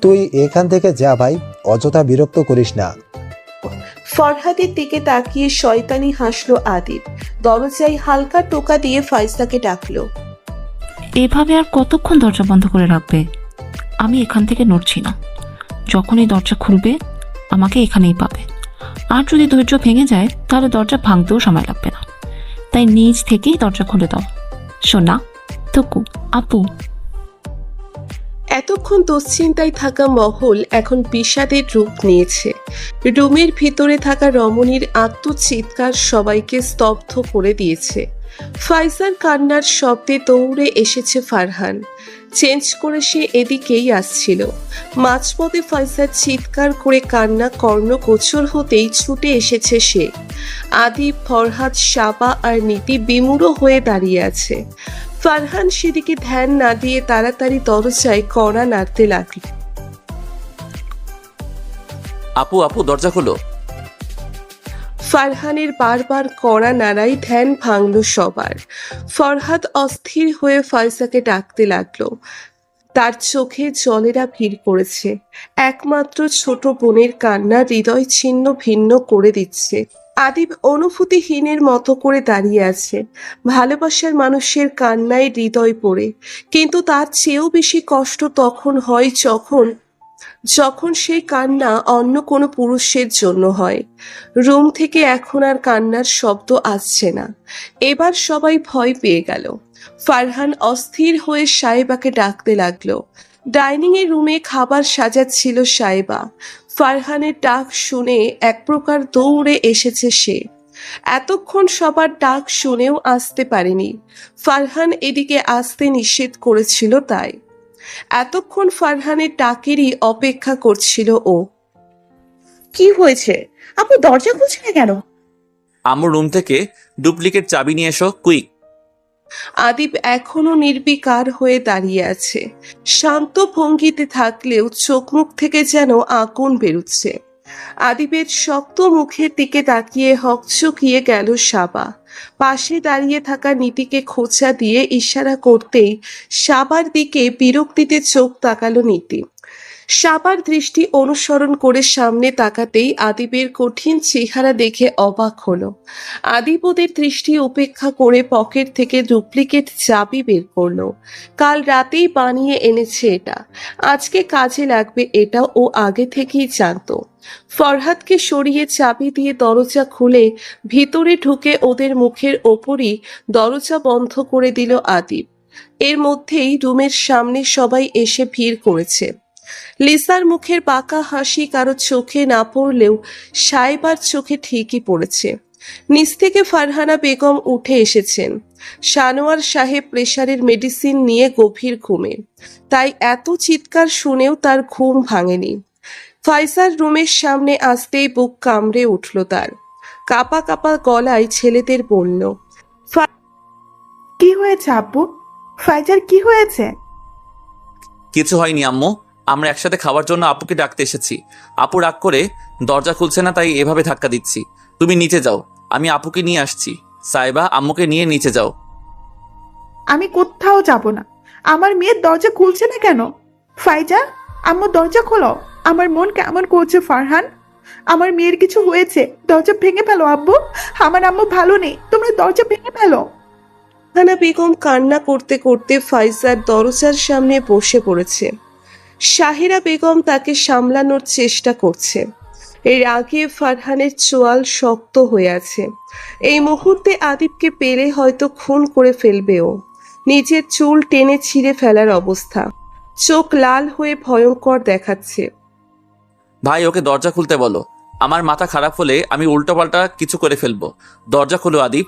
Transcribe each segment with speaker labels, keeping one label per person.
Speaker 1: তুই এখান থেকে যা ভাই, অযথা বিরক্ত করিস না।
Speaker 2: ফরহাদের দিকে তাকিয়ে শয়তানি হাসলো আদিব। দরজায় হালকা টোকা দিয়ে ফাইসাকে ডাকলো।
Speaker 3: এভাবে আর কতক্ষণ দরজা বন্ধ করে রাখবে? আমি এখান থেকে নড়ছি না। যখনই দরজা খুলবে আমাকে এখানেই পাবে। আর যদি ধৈর্য ভেঙে যায় তাহলে দরজা ভাঙতেও সময় লাগবে না। তাই নিজ থেকেই দরজা খুলে দাও। সোনা, তকু, আপু।
Speaker 2: এতক্ষণ দুশ্চিন্তায় থাকা মহল এখন বিষাদের রূপ নিয়েছে। রুমের ভিতরে থাকা রমণীর আত্মচিৎকার সবাইকে স্তব্ধ করে দিয়েছে। ফাইসার কান্নার শব্দে দৌড়ে এসেছে ফারহান। চেঞ্জ করে সে এদিকেই আসছিল। মাঝপথে ফাইসার চিৎকার করে কান্না কর্ণগোচর হতেই ছুটে এসেছে সে। আদিব, ফরহাদ, সাবা আর নীতি বিমূঢ় হয়ে দাঁড়িয়ে আছে। ফারহান সেদিকে ধ্যান না দিয়ে তাড়াতাড়ি দরজায় কড়া নাড়তে লাগল।
Speaker 4: আপু আপু দরজা খোলো।
Speaker 2: ফারহানের বারবার কড়া নাড়াই ধ্যান ভাঙল সবার। ফরহাদ অস্থির হয়ে ফাইসাকে ডাকতে লাগলো। তার চোখে জলেরা ভিড় করেছে। একমাত্র ছোট বোনের কান্না হৃদয় ছিন্ন ভিন্ন করে দিচ্ছে। আদিব অনুভূতিহীনের মতো করে দাঁড়িয়ে আছে। ভালোবাসার মানুষের কান্নায় হৃদয় পড়ে, কিন্তু তার চেয়েও বেশি কষ্ট তখন হয় যখন সেই কান্না অন্য কোনো পুরুষের জন্য হয়। রুম থেকে এখন আর কান্নার শব্দ আসছে না। এবার সবাই ভয় পেয়ে গেল। ফারহান অস্থির হয়ে সাহেবাকে ডাকতে লাগলো। ডাইনিং এর রুমে খাবার সাজাচ্ছিল সাহেবা। ফারহানের ডাক শুনে এক প্রকার দৌড়ে এসেছে সে। এতক্ষণ সবার ডাক শুনেও আসতে পারেনি। ফারহান এদিকে আসতে নিষেধ করেছিল তাই। এতক্ষণ ফারহানের ডাকেরই অপেক্ষা করছিল ও।
Speaker 5: কি হয়েছে? আপু দরজা খুলছে না কেন?
Speaker 4: আমার রুম থেকে ডুপ্লিকেট চাবি নিয়ে এসো, কুইক।
Speaker 2: আদিব এখনো নির্বিকার হয়ে দাঁড়িয়ে আছে। শান্ত ভঙ্গিতে থাকলেও চোখ মুখ থেকে যেন আগুন বেরুচ্ছে। আদিবের শক্ত মুখের দিকে তাকিয়ে হকচকিয়ে গেল সাবা। পাশে দাঁড়িয়ে থাকা নীতিকে খোঁচা দিয়ে ইশারা করতেই সাবার দিকে বিরক্তিতে চোখ তাকালো নীতি। সাবার দৃষ্টি অনুসরণ করে সামনে তাকাতেই আদিবের কঠিন চেহারা দেখে অবাক হলো। আদিব ওদের দৃষ্টি উপেক্ষা করে পকেট থেকে ডুপ্লিকেট চাবি বের করলো। কাল রাতেই বানিয়ে এনেছে এটা। আজকে কাজে লাগবে এটা ও আগে থেকেই জানতো। ফরহাদকে সরিয়ে চাবি দিয়ে দরজা খুলে ভিতরে ঢুকে ওদের মুখের ওপরই দরজা বন্ধ করে দিল আদিব। এর মধ্যেই রুমের সামনে সবাই এসে ভিড় করেছে। লিসার মুখের বাঁকা হাসি কারো চোখে না পড়লেও সাহেবার চোখে ঠিকই পড়েছে। নিচ থেকে ফারহানা বেগম উঠে এসেছেন। সানোয়ার সাহেব প্রেশারের মেডিসিন নিয়ে গভীর ঘুমে, তাই এত চিৎকার শুনেও তার ঘুম ভাঙেনি। ফাইসার রুমের সামনে আসতেই বুক কামড়ে উঠল তার। কাপা কাপা গলায় ছেলেদের বলল,
Speaker 5: কি হয়েছে আপু? ফাইজার কি হয়েছে?
Speaker 4: কিছু হয়নি আম্মু, আমরা একসাথে খাওয়ার জন্য আপুকে ডাকতে এসেছি। আপু রাগ করে দরজা খুলছে না, তাই এভাবে ধাক্কা দিচ্ছি। তুমি নিচে যাও, আমি আপুকে নিয়ে আসছি। সাইবা, আম্মুকে নিয়ে নিচে যাও।
Speaker 5: আমি কোথাও যাব না। আমার মেয়ের দরজা খুলছে না কেন? ফাইজা, আম্মু দরজা খোলো। আমার মন কেমন করছে ফারহান। আমার মেয়ের কিছু হয়েছে, দরজা ভেঙে ফেলো আব্বু। আমার আম্মু ভালো নেই, তোমরা দরজা ভেঙে ফেলো।
Speaker 2: ফারহানা বেগম কান্না করতে করতে ফাইজার দরজার সামনে বসে পড়েছে। শাহিরা বেগম তাকে সামলানোর চেষ্টা করছে। এর আগে ফারহানের চোয়াল শক্ত হয়ে আছে। এই মুহূর্তে আদিবকে পেলে হয়তো খুন করে ফেলবেও। নিজের চুল টেনে ছিঁড়ে ফেলার অবস্থা। চোখ লাল হয়ে ভয়ঙ্কর দেখাচ্ছে।
Speaker 4: ভাই, ওকে দরজা খুলতে বলো। আমার মাথা খারাপ হলে আমি উল্টোপাল্টা কিছু করে ফেলবো। দরজা খোলো আদিব।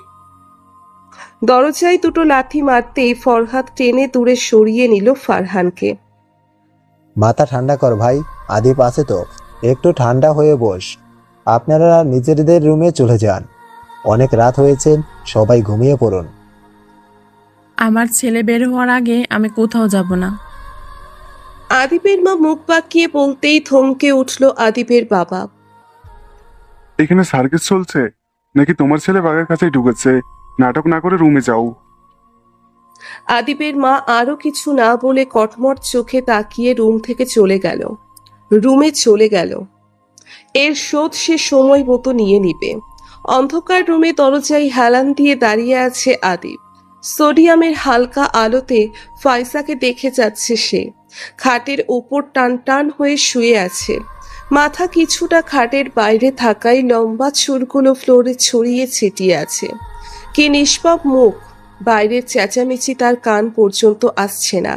Speaker 2: দরজায় দুটো লাথি মারতেই ফরহাদ টেনে দূরে সরিয়ে নিল ফারহানকে।
Speaker 1: মাথা ঠান্ডা কর ভাই, আদিপ আছে তো, একটু ঠান্ডা হয়ে বস। আপনারা নিজেদের রুমে চলে যান, অনেক রাত হয়েছে, সবাই ঘুমিয়ে পড়ুন।
Speaker 6: আমার ছেলে বের হওয়ার আগে আমি কোথাও যাব না।
Speaker 2: আদিবের মা মুখ বাঁকিয়ে বলতেই থমকে উঠল আদিবের বাবা।
Speaker 7: এখানে সার্কাস চলছে নাকি তোমার ছেলে বাঘের কাছে ঢুকেছে? নাটক না করে রুমে যাও।
Speaker 2: আদিবের মা আরো কিছু না বলে কটমট চোখে তাকিয়ে রুম থেকে চলে গেল। রুমে চলে গেল। এর শোধ সে সময় মতো নিয়ে নিবে। অন্ধকার রুমে দরজায় হেলান দিয়ে দাঁড়িয়ে আছে আদিব। সোডিয়ামের হালকা আলোতে ফাইসাকে দেখে যাচ্ছে সে। খাটের ওপর টান টান হয়ে শুয়ে আছে। মাথা কিছুটা খাটের বাইরে থাকায় লম্বা চুলগুলো ফ্লোরে ছড়িয়ে ছিটিয়ে আছে। কি নিষ্পাপ মুখ, বাইরের চেঁচামেচি তার কান পর্যন্ত আসছে না।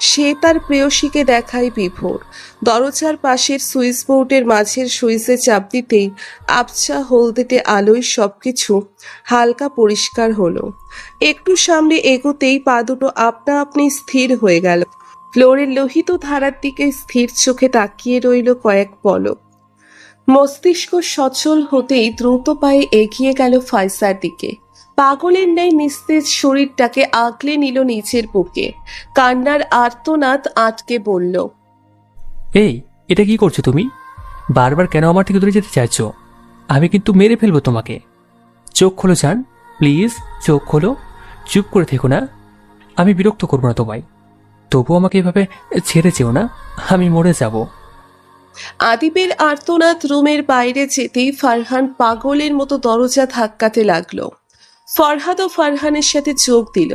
Speaker 2: সে তার প্রেয়সীকে দেখায় বিভোর। দরজার পাশের সুইচ বোর্ডের মাঝের সুইচে চাপ দিতেই আবছা হলদেটে আলোয় সবকিছু হালকা পরিষ্কার হলো। একটু সামনে এগোতেই পা দুটো আপনা আপনি স্থির হয়ে গেল। ফ্লোরের লোহিত ধারার দিকে স্থির চোখে তাকিয়ে রইল কয়েক পলক। মস্তিষ্ক সচল হতেই দ্রুত পায়ে এগিয়ে গেল ফাইসার দিকে। পাগলের ন্যায় নিস্তেজ শরীরটাকে আগলে নিল নিচের বুকে। কান্নার আর্তনাদ আটকে বলল,
Speaker 8: এই, এটা কি করছো তুমি? বারবার কেন আমার থেকে দূরে যেতে চাইছো? আমি কিন্তু মেরে ফেলবো তোমাকে। চোখ খোলো জান, প্লিজ চোখ খোলো। চুপ করে থেকো না, আমি বিরক্ত করবো না তোমায়। তবু আমাকে এভাবে ছেড়ে যেও না, আমি মরে যাব।
Speaker 2: আদিবের আর্তনাদ রুমের বাইরে যেতেই ফারহান পাগলের মতো দরজা ধাক্কাতে লাগলো। ফরহাদও ফারহানের সাথে যোগ দিল।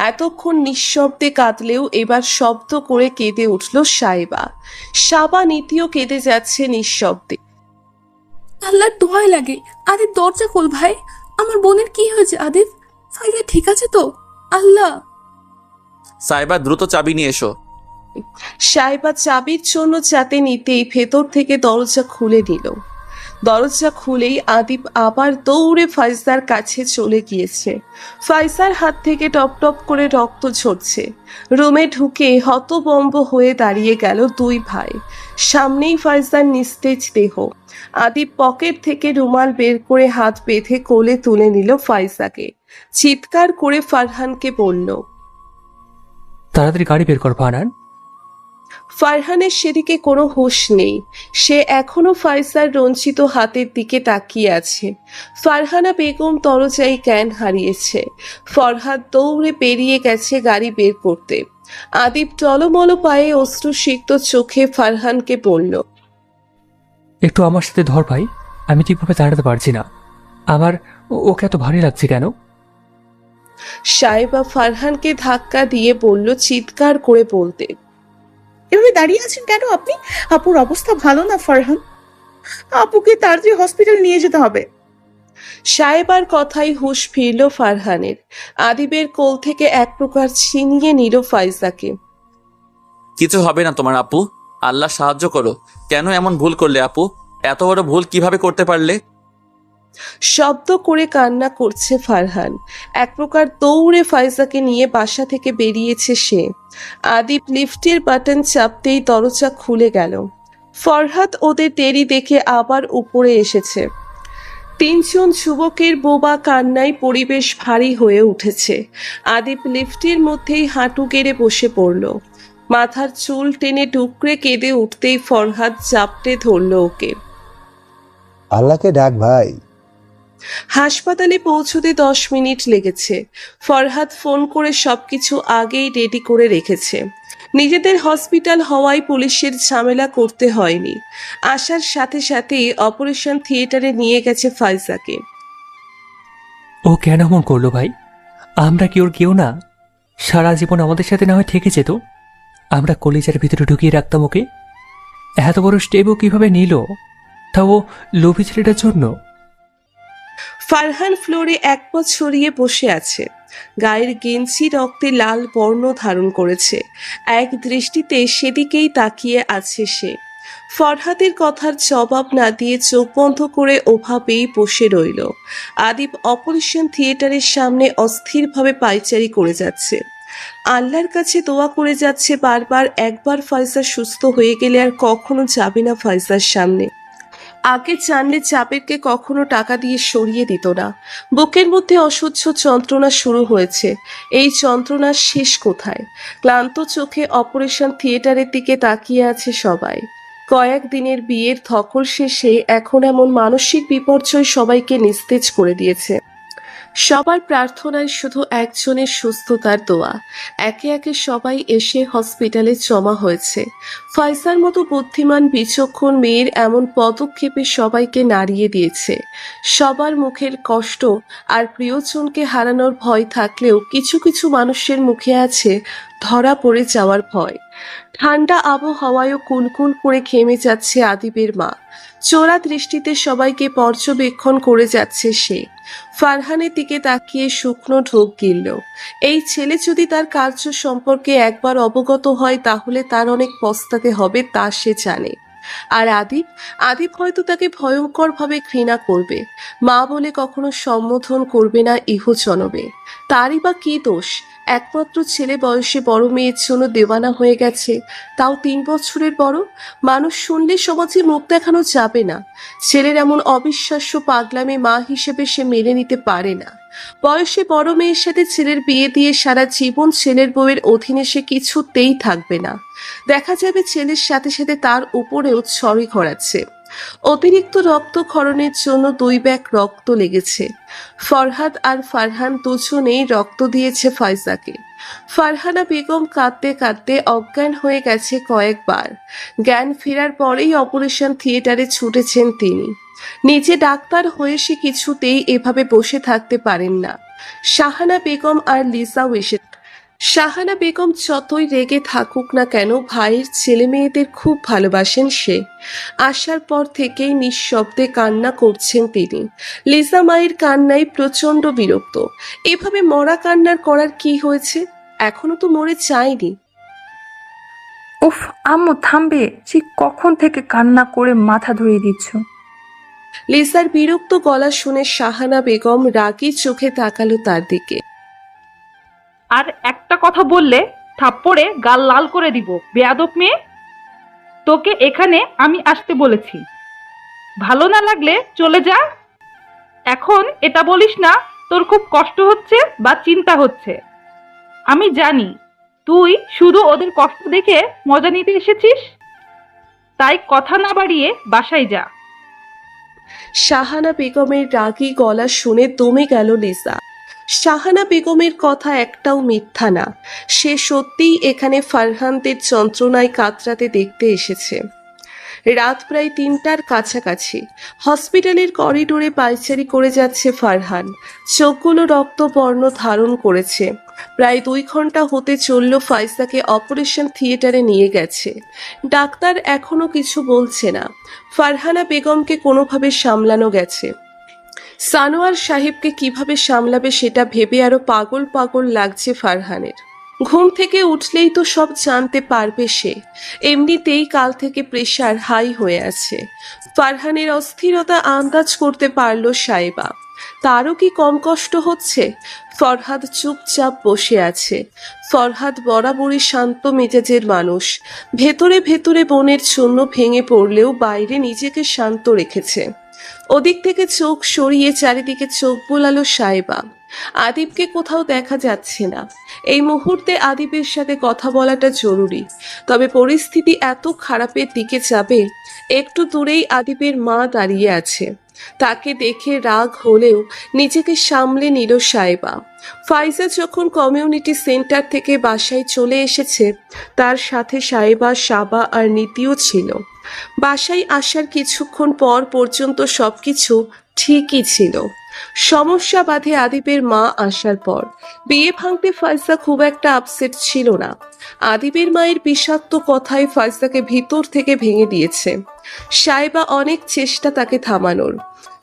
Speaker 2: এতক্ষণ নিঃশব্দে কাঁদলেও এবার শব্দ করে কেঁদে উঠল সাইবা। সাবা নীতিও কেঁদে যাচ্ছে নিঃশব্দে।
Speaker 9: আল্লাহর দোহাই লাগে, আদিব দরজা খোল ভাই। আমার বোনের কি হয়েছে আদিব? ফাইজা ঠিক আছে তো? আল্লাহ।
Speaker 4: সাইবা, দ্রুত চাবি নিয়ে এসো।
Speaker 2: সাইবা চাবির জন্য যাতে নিতেই ভেতর থেকে দরজা খুলে নিল। দরজা খুলেই আদিব আবার দৌড়ে ফাইজার কাছে চলে গিয়েছে। ফাইজার হাত থেকে টপ টপ করে রক্ত ঝরছে। রুমে ঢুকে হতবম্ব হয়ে দাঁড়িয়ে গেল দুই ভাই। সামনেই ফাইজার নিস্তেজ দেহ। আদিব পকেট থেকে রুমাল বের করে হাত বেঁধে কোলে তুলে নিল ফাইজাকে। চিৎকার করে ফারহানকে বলল,
Speaker 8: তাড়াতাড়ি গাড়ি বের কর ফারহান।
Speaker 2: ফারহানের সেদিকে কোনো হুঁশ নেই। সে এখনো ফাইসার রঞ্জিত হাতের দিকে তাকিয়ে আছে। ফারহানা বেগম দরজায় জ্ঞান হারিয়েছে। ফরহাদ দৌড়ে বেরিয়ে গেছে গাড়ি বের করতে। আদিব টলমল পায়ে অশ্রুসিক্ত চোখে ফারহানকে বলল,
Speaker 8: একটু আমার সাথে ধর ভাই, আমি ঠিকভাবে দাঁড়াতে পারছি না। আমার ওকে এত ভারী লাগছে কেন?
Speaker 2: সাইবা ফারহানকে ধাক্কা দিয়ে বলল চিৎকার করে বলতে,
Speaker 5: এভাবে দাঁড়িয়ে আছেন কেন আপনি? আপুর অবস্থা ভালো না ফারহান, আপুকে তাড়াতাড়ি হসপিটাল নিয়ে যেতে হবে।
Speaker 2: সাহেবার কথাই হুঁশ ফিরল ফারহানের। আদিবের কোল থেকে এক প্রকার ছিনিয়ে নিল ফাইজাকে।
Speaker 4: কিছু হবে না তোমার আপু, আল্লাহ সাহায্য করো। কেন এমন ভুল করলে আপু? এত বড় ভুল কিভাবে করতে পারলে?
Speaker 2: শব্দ করে কান্না করছে ফারহান। এক প্রকার দৌড়ে ফাইজাকে নিয়ে বাসা থেকে বেরিয়েছে সে। আদিব লিফটের বাটন চাপতেই দরজা খুলে গেল। ফরহাদ ওদের দেরি দেখে আবার উপরে এসেছে। তিনজন যুবকের বোবা কান্নায় পরিবেশ ভারী হয়ে উঠেছে। আদিব লিফটের মধ্যেই হাঁটু গেড়ে বসে পড়ল। মাথার চুল টেনে টুকরে কেঁদে উঠতেই ফরহাদ চাপটে ধরল ওকে।
Speaker 1: আল্লাহকে ডাক ভাই।
Speaker 2: হাসপাতালে পৌঁছতে 10 মিনিট লেগেছে। ফরহাদ ফোন করে সবকিছু আগেই রেডি করে রেখেছে। নিজেদের হসপিটাল হওয়ায় পুলিশের ঝামেলা করতে হয়নি। আসার সাথে সাথেই অপারেশন থিয়েটারে নিয়ে গেছে ফাইজাকে।
Speaker 8: ও কেন এমন করলো ভাই? আমরা কি ওর কেউ না? সারা জীবন আমাদের সাথে না হয় থেকে যেত, আমরা কলেজের ভিতরে ঢুকিয়ে রাখতাম ওকে। এত বড় স্টেপও কিভাবে নিল, তাও লোভী ছেলেটার জন্য?
Speaker 2: ফারহান ফ্লোরে এক পা ছড়িয়ে বসে আছে। গায়ের গেঞ্জি রক্তে লাল বর্ণ ধারণ করেছে। এক দৃষ্টিতে সেদিকেই তাকিয়ে আছে সে। ফরহাদের কথার জবাব না দিয়ে চোখ বন্ধ করে ওভাবেই বসে রইল। আদিব অপারেশন থিয়েটারের সামনে অস্থিরভাবে পায়চারি করে যাচ্ছে। আল্লাহর কাছে দোয়া করে যাচ্ছে বারবার, একবার ফাইজা সুস্থ হয়ে গেলে আর কখনো যাবে না ফাইজার সামনে। আগে জানলে চাপেরকে কখনো টাকা দিয়ে সরিয়ে দিত না। বুকের মধ্যে অসহ্য যন্ত্রণা শুরু হয়েছে। এই যন্ত্রণার শেষ কোথায়? ক্লান্ত চোখে অপারেশন থিয়েটারের দিকে তাকিয়ে আছে সবাই। কয়েক দিনের বিয়ের ধকল শেষে এখন এমন মানসিক বিপর্যয় সবাইকে নিস্তেজ করে দিয়েছে। সবার প্রার্থনায় শুধু একজনের সুস্থতার দোয়া। একে একে সবাই এসে হসপিটালে জমা হয়েছে। ফয়সার মতো বুদ্ধিমান বিচক্ষণ মেয়ের এমন পদক্ষেপে সবাইকে নাড়িয়ে দিয়েছে। সবার মুখের কষ্ট আর প্রিয়জনকে হারানোর ভয় থাকলেও কিছু কিছু মানুষের মুখে আছে ধরা পড়ে যাওয়ার ভয়। ঠান্ডা আবহাওয়ায়ও কুলকুল করে ঘেমে যাচ্ছে আদিবের মা। চোরা দৃষ্টিতে সবাইকে পর্যবেক্ষণ করে যাচ্ছে সে। ফারহানের দিকে তাকিয়ে শুকনো ঢোক গিলল। এই ছেলে যদি তার কার্য সম্পর্কে একবার অবগত হয় তাহলে তার অনেক পস্তাতে হবে তা সে জানে। আর আদিপ হয়তো তাকে ভয়ঙ্করভাবে ঘৃণা করবে, মা বলে কখনো সম্বোধন করবে না ইহজনমে। তারই বা কি দোষ? একমাত্র ছেলে বয়সে বড় মেয়ের জন্য দেওয়ানা হয়ে গেছে, তাও 3 বছরের বড়। মানুষ শুনলে সমাজে মুখ দেখানো যাবে না। ছেলের এমন অবিশ্বাস্য পাগলামি মা হিসেবে সে মেনে নিতে পারে না। বয়সে বড় মেয়ের সাথে ছেলের বিয়ে দিয়ে সারা জীবন ছেলের বউয়ের অধীনে সে কিছুতেই থাকবে না। দেখা যাবে ছেলের সাথে সাথে তার উপরেও ছড়ি ঘোরাচ্ছে। অতিরিক্ত রক্তক্ষরণের জন্য 2 ব্যাগ রক্ত লেগেছে। ফরহাদ আর ফারহান দুজনেই রক্ত দিয়েছে ফাইজাকে। ফারহানা বেগম কাঁদতে কাঁদতে অজ্ঞান হয়ে গেছে কয়েকবার। জ্ঞান ফেরার পরেই অপারেশন থিয়েটারে ছুটেছেন তিনি। নিজে ডাক্তার হয়ে সে কিছুতেই এভাবে বসে থাকতে পারেন না। শাহানা বেগম আর লিসাও এসে শাহানা বেগম যতই রেগে থাকুক না কেন ভাইয়ের ছেলে মেয়েদের খুব ভালোবাসেন সে। আসার পর থেকেই নিঃশব্দে কান্না করছেন তিনি। লিসা মায়ের কান্নায় প্রচন্ড বিরক্ত। এভাবে মরা কান্নার করার কি হয়েছে? এখনো তো মরে চায়নি।
Speaker 10: উফ আম্মু থামবে, ঠিক কখন থেকে কান্না করে মাথা ধরিয়ে দিচ্ছ।
Speaker 2: লিসার বিরক্ত গলা শুনে শাহানা বেগম রাগী চোখে তাকালো তার দিকে।
Speaker 11: আর একটা কথা বললে থাপ্পড়ে গাল লাল করে দিব, বেয়াদব মেয়ে। তোকে এখানে আমি আসতে বলেছি, ভালো না লাগলে চলে যা। এখন এটা বলিস না তোর খুব কষ্ট হচ্ছে বা চিন্তা হচ্ছে। আমি জানি তুই শুধু ওদের কষ্ট দেখে মজা নিতে এসেছিস, তাই কথা না বাড়িয়ে বাসায় যা।
Speaker 2: শাহানা বেগমের রাগী গলা শুনে দমে গেল লিসা। শাহানা বেগমের কথা একটাও মিথ্যা না। সে সত্যিই এখানে ফারহানদের যন্ত্রণায় কাতরাতে দেখতে এসেছে। রাত প্রায় 3টার কাছাকাছি। হসপিটালের করিডোরে পায়চারি করে যাচ্ছে ফারহান। চোখগুলো রক্তবর্ণ ধারণ করেছে। প্রায় 2 ঘন্টা হতে চলল ফাইজাকে অপারেশন থিয়েটারে নিয়ে গেছে। ডাক্তার এখনো কিছু বলছে না। ফারহানা বেগমকে কোনোভাবে সামলানো গেছে। সানোয়ার সাহেবকে কিভাবে সামলাবে সেটা ভেবে আরো পাগল পাগল লাগছে ফারহানের। ঘুম থেকে উঠলেই তো সব জানতে পারবে সে। এমনিতেই কাল থেকে প্রেশার হাই হয়ে আছে। ফারহানের অস্থিরতা আন্দাজ করতে পারল সাইবা। তারও কি কম কষ্ট হচ্ছে? ফরহাদ চুপচাপ বসে আছে। ফরহাদ বরাবরই শান্ত মেজাজের মানুষ। ভেতরে ভেতরে বোনের জন্য ভেঙে পড়লেও বাইরে নিজেকে শান্ত রেখেছে। ওদিক থেকে চোখ সরিয়ে চারিদিকে চোখ বোলালো সাইবা। আদিবকে কোথাও দেখা যাচ্ছে না। এই মুহূর্তে আদিবের সাথে কথা বলাটা জরুরি। তবে পরিস্থিতি এত খারাপের দিকে যাবে। একটু দূরেই আদিবের মা দাঁড়িয়ে আছে। তাকে দেখে রাগ হলেও নিজেকে সামলে নিল সাইবা। ফাইজা যখন কমিউনিটি সেন্টার থেকে বাসায় চলে এসেছে তার সাথে সাইবা, সাবা আর নীতিও ছিল। বাসায় আসার কিছুক্ষণ পর পর্যন্ত সবকিছু ঠিকই ছিল। সমস্যা বাধে আদিবের মা আসার পর। বিয়ে ভাঙতে ফাইজা খুব একটা আপসেট ছিল না। আদিবের মায়ের বিষাক্ত কথায় ফাইজাকে ভিতর থেকে ভেঙে দিয়েছে। সাইবা অনেক চেষ্টা তাকে থামানোর।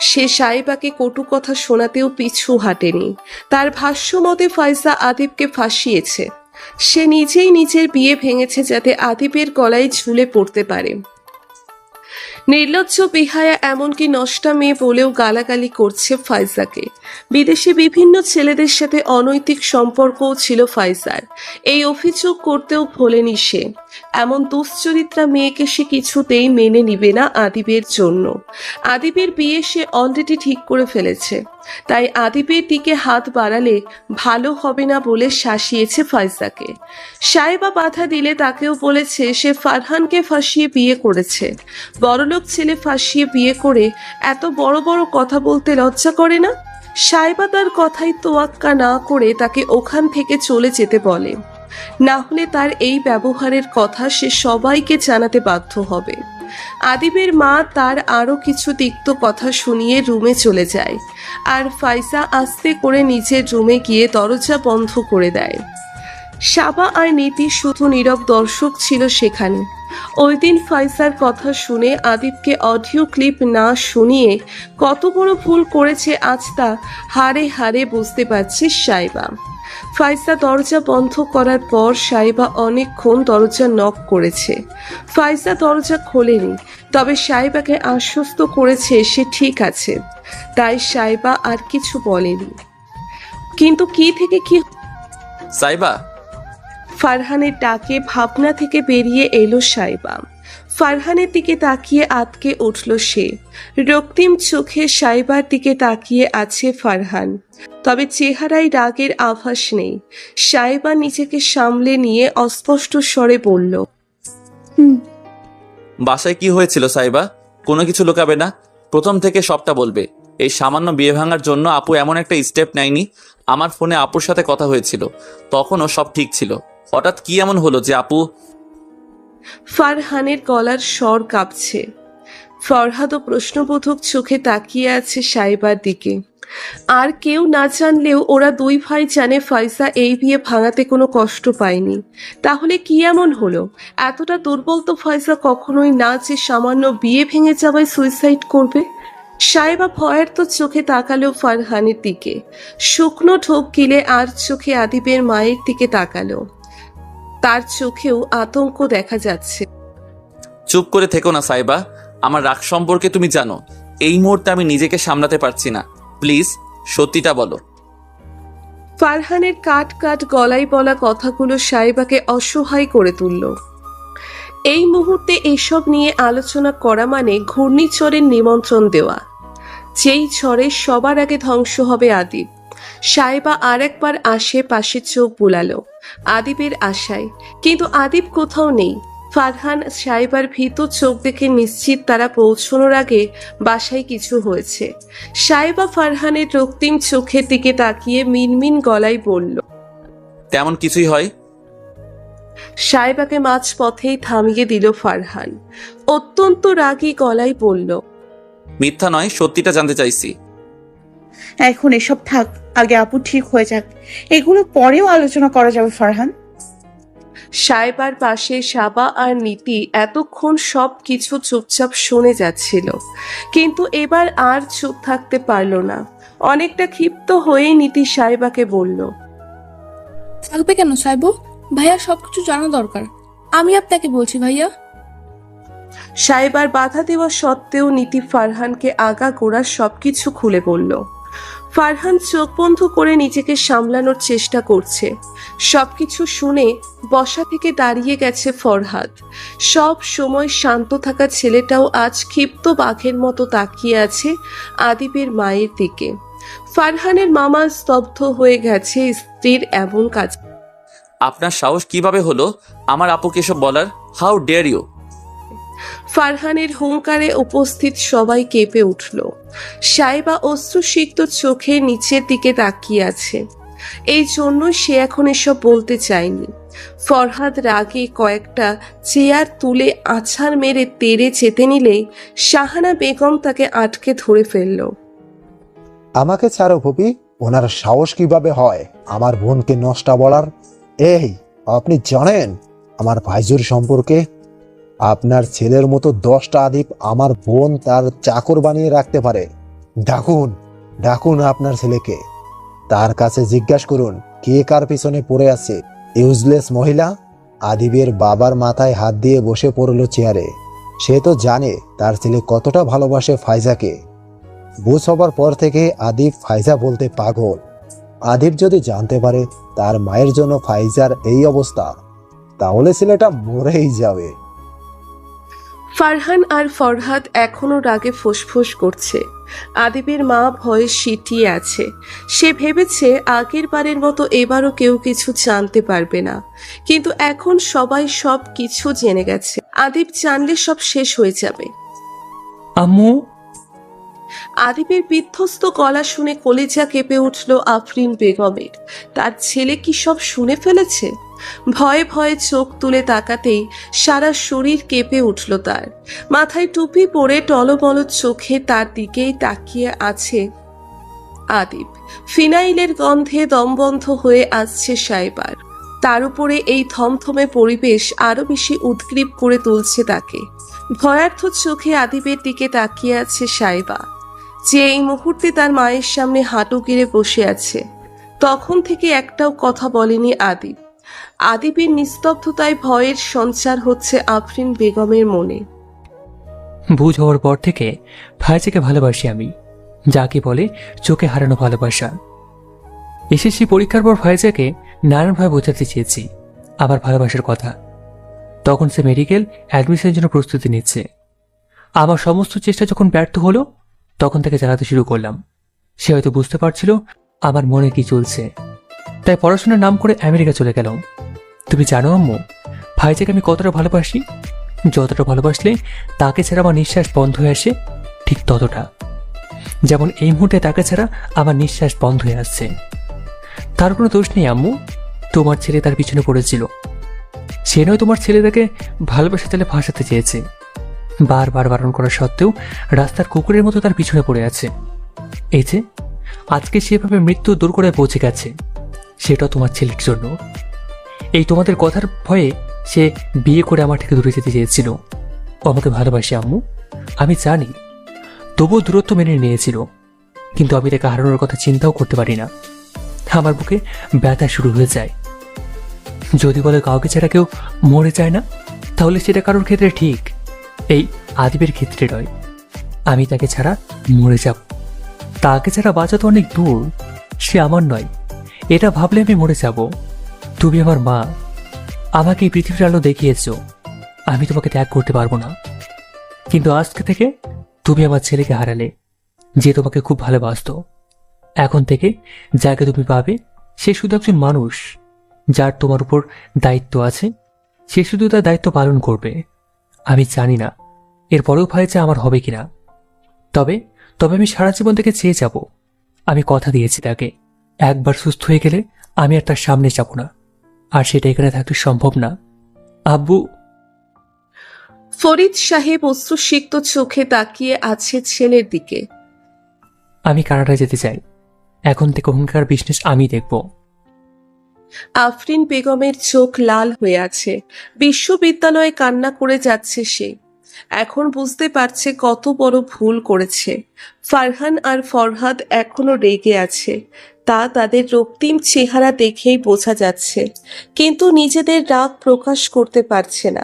Speaker 2: সে সাইবাকে কটু কথা শোনাতেও পিছু হাঁটেনি। তার ভাষ্য মতে ফাইজা আদিবকে ফাঁসিয়েছে। সে নিজেই নিজের বিয়ে ভেঙেছে যাতে আদিবের গলায় ঝুলে পড়তে পারে। নির্লজ্জ বিহায়া এমনকি নষ্টা মেয়ে বলেও গালাগালি করছে ফাইজাকে। বিদেশে বিভিন্ন ছেলেদের সাথে অনৈতিক সম্পর্কও ছিল ফাইজার। এই অভিযোগ করতেও ভোলেনি সে। এমন দুশ্চরিত্রা মেয়েকে সে কিছুতেই মেনে নিবে না আদিবের জন্য। আদিবের বিয়ে সে অলরেডি ঠিক করে ফেলেছে। তাই আদিবের দিকে হাত বাড়ালে ভালো হবে না বলে শাসিয়েছে ফাইজাকে। সাইবা বাধা দিলে তাকেও বলেছে সে ফারহানকে ফাঁসিয়ে বিয়ে করেছে। বড়লোক ছেলে ফাঁসিয়ে বিয়ে করে এত বড় বড় কথা বলতে লজ্জা করে না? সাইবা তার কথাই তোয়াক্কা না করে তাকে ওখান থেকে চলে যেতে বলে, না হলে তার এই ব্যবহারের কথা সে সবাইকে জানাতে বাধ্য হবে। আদিবের মা তার আরও কিছু তিক্ত কথা শুনিয়ে রুমে চলে যায়, আর ফাইজা আস্তে করে নিজের রুমে গিয়ে দরজা বন্ধ করে দেয়। সাবা আর নীতি শুধু নীরব দর্শক ছিল সেখানে। ওই দিন ফাইজার কথা শুনে আদিবকে অডিও ক্লিপ না শুনিয়ে কত বড় ভুল করেছে আজ তা হাড়ে হাড়ে বুঝতে পারছে সাইবা। ফাইজা দরজা বন্ধ করার পর সাইবা অনেকক্ষণ দরজা নক করেছে। ফাইজা দরজা খোলেনি, তবে সাইবাকে আশ্বস্ত করেছে সে ঠিক আছে, তাই সাইবা আর কিছু বলেনি। কিন্তু কি থেকে কি
Speaker 4: সাইবা,
Speaker 2: ফারহানের ডাকে ভাবনা থেকে বেরিয়ে এলো সাইবা। ফারহানের দিকে তাকিয়ে আটকে উঠল সে। রক্তিম চোখে সাইবার দিকে তাকিয়ে আছে ফারহান, তবে চেহারায় রাগের আভাস নেই। সাইবা নিজেকে সামলে নিয়ে অস্পষ্ট স্বরে বলল,
Speaker 4: বাসায় কি হয়েছিল সাইবা? কোনো কিছু লুকাবে না, প্রথম থেকে সবটা বলবে। এই সামান্য বিয়ে ভাঙার জন্য আপু এমন একটা স্টেপ নেয়নি। আমার ফোনে আপুর সাথে কথা হয়েছিল, তখনও সব ঠিক ছিল। হঠাৎ কি এমন হলো যে আপু?
Speaker 2: ফারহানের গলার স্বর কাঁপছে। ফরহাদও প্রশ্নবোধক চোখে তাকিয়ে আছে সাইবার দিকে। আর কেউ না জানলেও ওরা দুই ভাই জানে ফাইজা এই বিয়ে ভাঙাতে কোনো কষ্ট পায়নি। তাহলে কি এমন হলো? এতটা দুর্বল তো ফাইজা কখনোই না যে সামান্য বিয়ে ভেঙে যাওয়ায় সুইসাইড করবে। সাইবা ভয়ের তো চোখে তাকালো ফারহানের দিকে, শুকনো ঢোক গিলে আর চোখে আদিবের মায়ের দিকে তাকালো। তার চোখেও আতঙ্ক দেখা যাচ্ছে।
Speaker 4: চুপ করে থেকো না সাইবা, আমার রাগ সম্পর্কে তুমি জানো। এই মুহূর্তে আমি নিজেকে সামলাতে পারছি না, প্লিজ সত্যিটা বলো।
Speaker 2: ফারহানের কাট কাট গলায় বলা কথাগুলো সাইবাকে অসহায় করে তুলল। এই মুহূর্তে এসব নিয়ে আলোচনা করা মানে ঘূর্ণিঝড়ের নিমন্ত্রণ দেওয়া, যেই ঝড়ে সবার আগে ধ্বংস হবে আদিব। সাইবা আর একবার আশেপাশে চোখ বুলালো আদিবের আশায়, কিন্তু আদিব কোথাও নেই। ফারহান সাইবার ভীত চোখ দেখে নিশ্চিত তারা পৌঁছানোর আগে বাসায় কিছু হয়েছে। সাইবা ফারহানের রক্তিম চোখের দিকে তাকিয়ে মিনমিন গলায় বলল,
Speaker 4: তেমন কিছুই হয়।
Speaker 2: সাইবাকে মাঝপথেই থামিয়ে দিল ফারহান। অত্যন্ত রাগী গলায় বলল,
Speaker 4: মিথ্যা নয়, সত্যিটা জানতে চাইছি।
Speaker 5: এখন এসব থাক, আগে আপু ঠিক হয়ে যাক, এগুলো পরেও আলোচনা করা যাবে ফারহান।
Speaker 2: সাইবার পাশে সাবা আর নীতি এতক্ষণ সব কিছু চুপচাপ শুনে যাচ্ছিল, কিন্তু এবার আর চুপ থাকতে পারল না। অনেকটা ক্ষিপ্ত হয়ে নীতি সাইবাকে বলল,
Speaker 9: থাকবে কেন সাইবু? ভাইয়া সবকিছু জানা দরকার। আমি আপনাকে বলছি ভাইয়া।
Speaker 2: সাইবার বাধা দেওয়া সত্ত্বেও নীতি ফারহানকে আগাগোড়া সবকিছু খুলে বলল। ফারহান চোখ বন্ধ করে নিজেকে সামলানোর চেষ্টা করছে। সবকিছু শুনে বসা থেকে দাঁড়িয়ে গেছে ফরহাদ। সব সময় শান্ত থাকা ছেলেটাও আজ ক্ষিপ্ত বাঘের মতো তাকিয়ে আছে আদিবের মায়ের দিকে। ফারহানের মামা স্তব্ধ হয়ে গেছে স্ত্রীর এমন কাজ।
Speaker 4: আপনার সাহস কিভাবে হলো আমার আপুকে এসব বলার? How dare you!
Speaker 2: ফারহানের হুঙ্কারে উপস্থিত সবাই কেঁপে উঠল। সাইবা অশ্রুসিক্ত চোখে নিচের দিকে তাকিয়ে আছে, এই জন্য সে এখন এসব বলতে চায়নি। ফরহাদ রাগে কয়েকটা চেয়ার তুলে আছাড় মেরে তেড়ে চেতে নিলেই শাহানা বেগম তাকে আটকে ধরে ফেলল।
Speaker 1: আমাকে ছাড়ো ফুপি, ওনার সাহস কিভাবে হয় আমার বোনকে নষ্টা বলার? এই, আপনি জানেন আমার ভাইজুর সম্পর্কে? আপনার ছেলের মতো 10টা আদিপ আমার বোন তার চাকর বানিয়ে রাখতে পারে। ডাকুন ডাকুন আপনার ছেলেকে, তার কাছে জিজ্ঞাসা করুন কে কার পিছনে পড়ে আছে। ইউজলেস মহিলা। আদিবের বাবার মাথায় হাত দিয়ে বসে পড়ল চেয়ারে। সে তো জানে তার ছেলে কতটা ভালোবাসে ফাইজাকে। বুঝ হবার পর থেকে আদিব ফাইজা বলতে পাগল। আদিব যদি জানতে পারে তার মায়ের জন্য ফাইজার এই অবস্থা, তাহলে ছেলেটা মরেই যাবে।
Speaker 2: ফারহান আর ফরহাদ এখনো রাগে ফুসফুস করছে। আদিবের মা ভয়ে সিটিয়ে আছে। সে ভেবেছে আগের বারের মতো এবারও কেউ কিছু জানতে পারবে না, কিন্তু এখন সবাই সব কিছু জেনে গেছে। আদিব জানলে সব শেষ হয়ে যাবে।
Speaker 8: আম্মু!
Speaker 2: আদিবের বিধ্বস্ত গলা শুনে কলেজা কেঁপে উঠল আফরিন বেগমের। তার ছেলে কি সব শুনে ফেলেছে? ভয়ে ভয়ে চোখ তুলে তাকাতেই সারা শরীর কেঁপে উঠল তার। মাথায় টুপি পরে টলমল চোখে তার দিকেই তাকিয়ে আছে আদিব। ফিনাইলের গন্ধে দমবন্ধ হয়ে আসছে সাইবার। তার উপরে এই থমথমে পরিবেশ আরো বেশি উদ্গ্রীব করে তুলছে তাকে। ভয়ার্থ চোখে আদিবের দিকে তাকিয়ে আছে সাইবা, যে এই মুহূর্তে তার মায়ের সামনে হাঁটু গেড়ে বসে আছে। তখন থেকে একটাও কথা বলেনি আদিব। আদিবের নিস্তব্ধতায় ভয়ের সঞ্চার হচ্ছে আফরিন বেগমের মনে।
Speaker 8: বুঝ হওয়ার পর থেকে ভাইজাকে ভালোবাসি আমি, যাকে বলে চোখে হারানো ভালোবাসা। এসএসসি পরীক্ষার পর ভাইজাকে নানানভাবে বোঝাতে চেয়েছি আমার ভালোবাসার কথা। তখন সে মেডিকেল অ্যাডমিশনের জন্য প্রস্তুতি নিচ্ছে। আমার সমস্ত চেষ্টা যখন ব্যর্থ হলো, তখন তাকে জানাতে শুরু করলাম। সে হয়তো বুঝতে পারছিল আমার মনে কি চলছে, তাই পড়াশোনার নাম করে আমেরিকা চলে গেল। তুমি জানো আম্মু, ভাইজাকে আমি কতটা ভালোবাসি? যতটা ভালোবাসলে তাকে ছাড়া আমার নিঃশ্বাস বন্ধ হয়ে আসে, ঠিক ততটা। যেমন এই মুহূর্তে তাকে ছাড়া আমার নিঃশ্বাস বন্ধ হয়ে আসছে। তার কোনো দোষ নেই আম্মু, তোমার ছেলে তার পিছনে পড়েছিল। সে নয় তোমার ছেলেটাকে ভালোবাসা তেলে ফাঁসাতে চেয়েছে। বারবার বারণ করা সত্ত্বেও রাস্তার কুকুরের মতো তার পিছনে পড়ে আছে। এই যে আজকে সেভাবে মৃত্যু দূর করে পৌঁছে গেছে, সেটা তোমার ছেলের জন্য। এই তোমাদের কথার ভয়ে সে বিয়ে করে আমার থেকে দূরে যেতে চেয়েছিল। ও আমাকে ভালোবাসে আম্মু, আমি জানি। তবুও দূরত্ব মেনে নিয়েছিল, কিন্তু আমি তাকে হারানোর কথা চিন্তাও করতে পারি না। আমার বুকে ব্যথা শুরু হয়ে যায়। যদি বলে কাউকে ছাড়া কেউ মরে যায় না, তাহলে সেটা কারোর ক্ষেত্রে ঠিক, এই আদিবের ক্ষেত্রে নয়। আমি তাকে ছাড়া মরে যাব। তাকে ছাড়া বাঁচা তো অনেক দূর, সে আমার নয়, এটা ভাবলে আমি মরে যাব। তুমি আমার মা, আমাকে এই পৃথিবীর আলো দেখিয়েছ। আমি তোমাকে ত্যাগ করতে পারবো না, কিন্তু আজকে থেকে তুমি আমার ছেলেকে হারালে, যে তোমাকে খুব ভালোবাসতো। এখন থেকে যাকে তুমি পাবে, সে শুধু একজন মানুষ, যার তোমার উপর দায়িত্ব আছে। সে শুধু তার দায়িত্ব পালন করবে। আমি জানি না এরপরেও ভাইজা আমার হবে কিনা, তবে তবে আমি সারা জীবন থেকে চেয়ে যাব। আমি কথা দিয়েছি তাকে, একবার সুস্থ হয়ে গেলে আমি আর তার সামনে যাব না, আর সেটা এখানে থাকতে সম্ভব না। আব্বু।
Speaker 2: ফরিদ সাহেব অশ্রুসিক্ত চোখে তাকিয়ে আছে ছেলের দিকে।
Speaker 8: আমি কানাডায় যেতে চাই। এখন থেকে ওখানকার বিজনেস আমি দেখব।
Speaker 2: আফরিন বেগমের চোখ লাল হয়ে আছে। বিশ্ববিদ্যালয়ে কান্না করে যাচ্ছে সে। এখন বুঝতে পারছে কত বড় ভুল করেছে। ফারহান আর ফরহাদ এখনো রেগে আছে, তা তাদের রক্তিম চেহারা দেখেই বোঝা যাচ্ছে, কিন্তু নিজেদের রাগ প্রকাশ করতে পারছে না।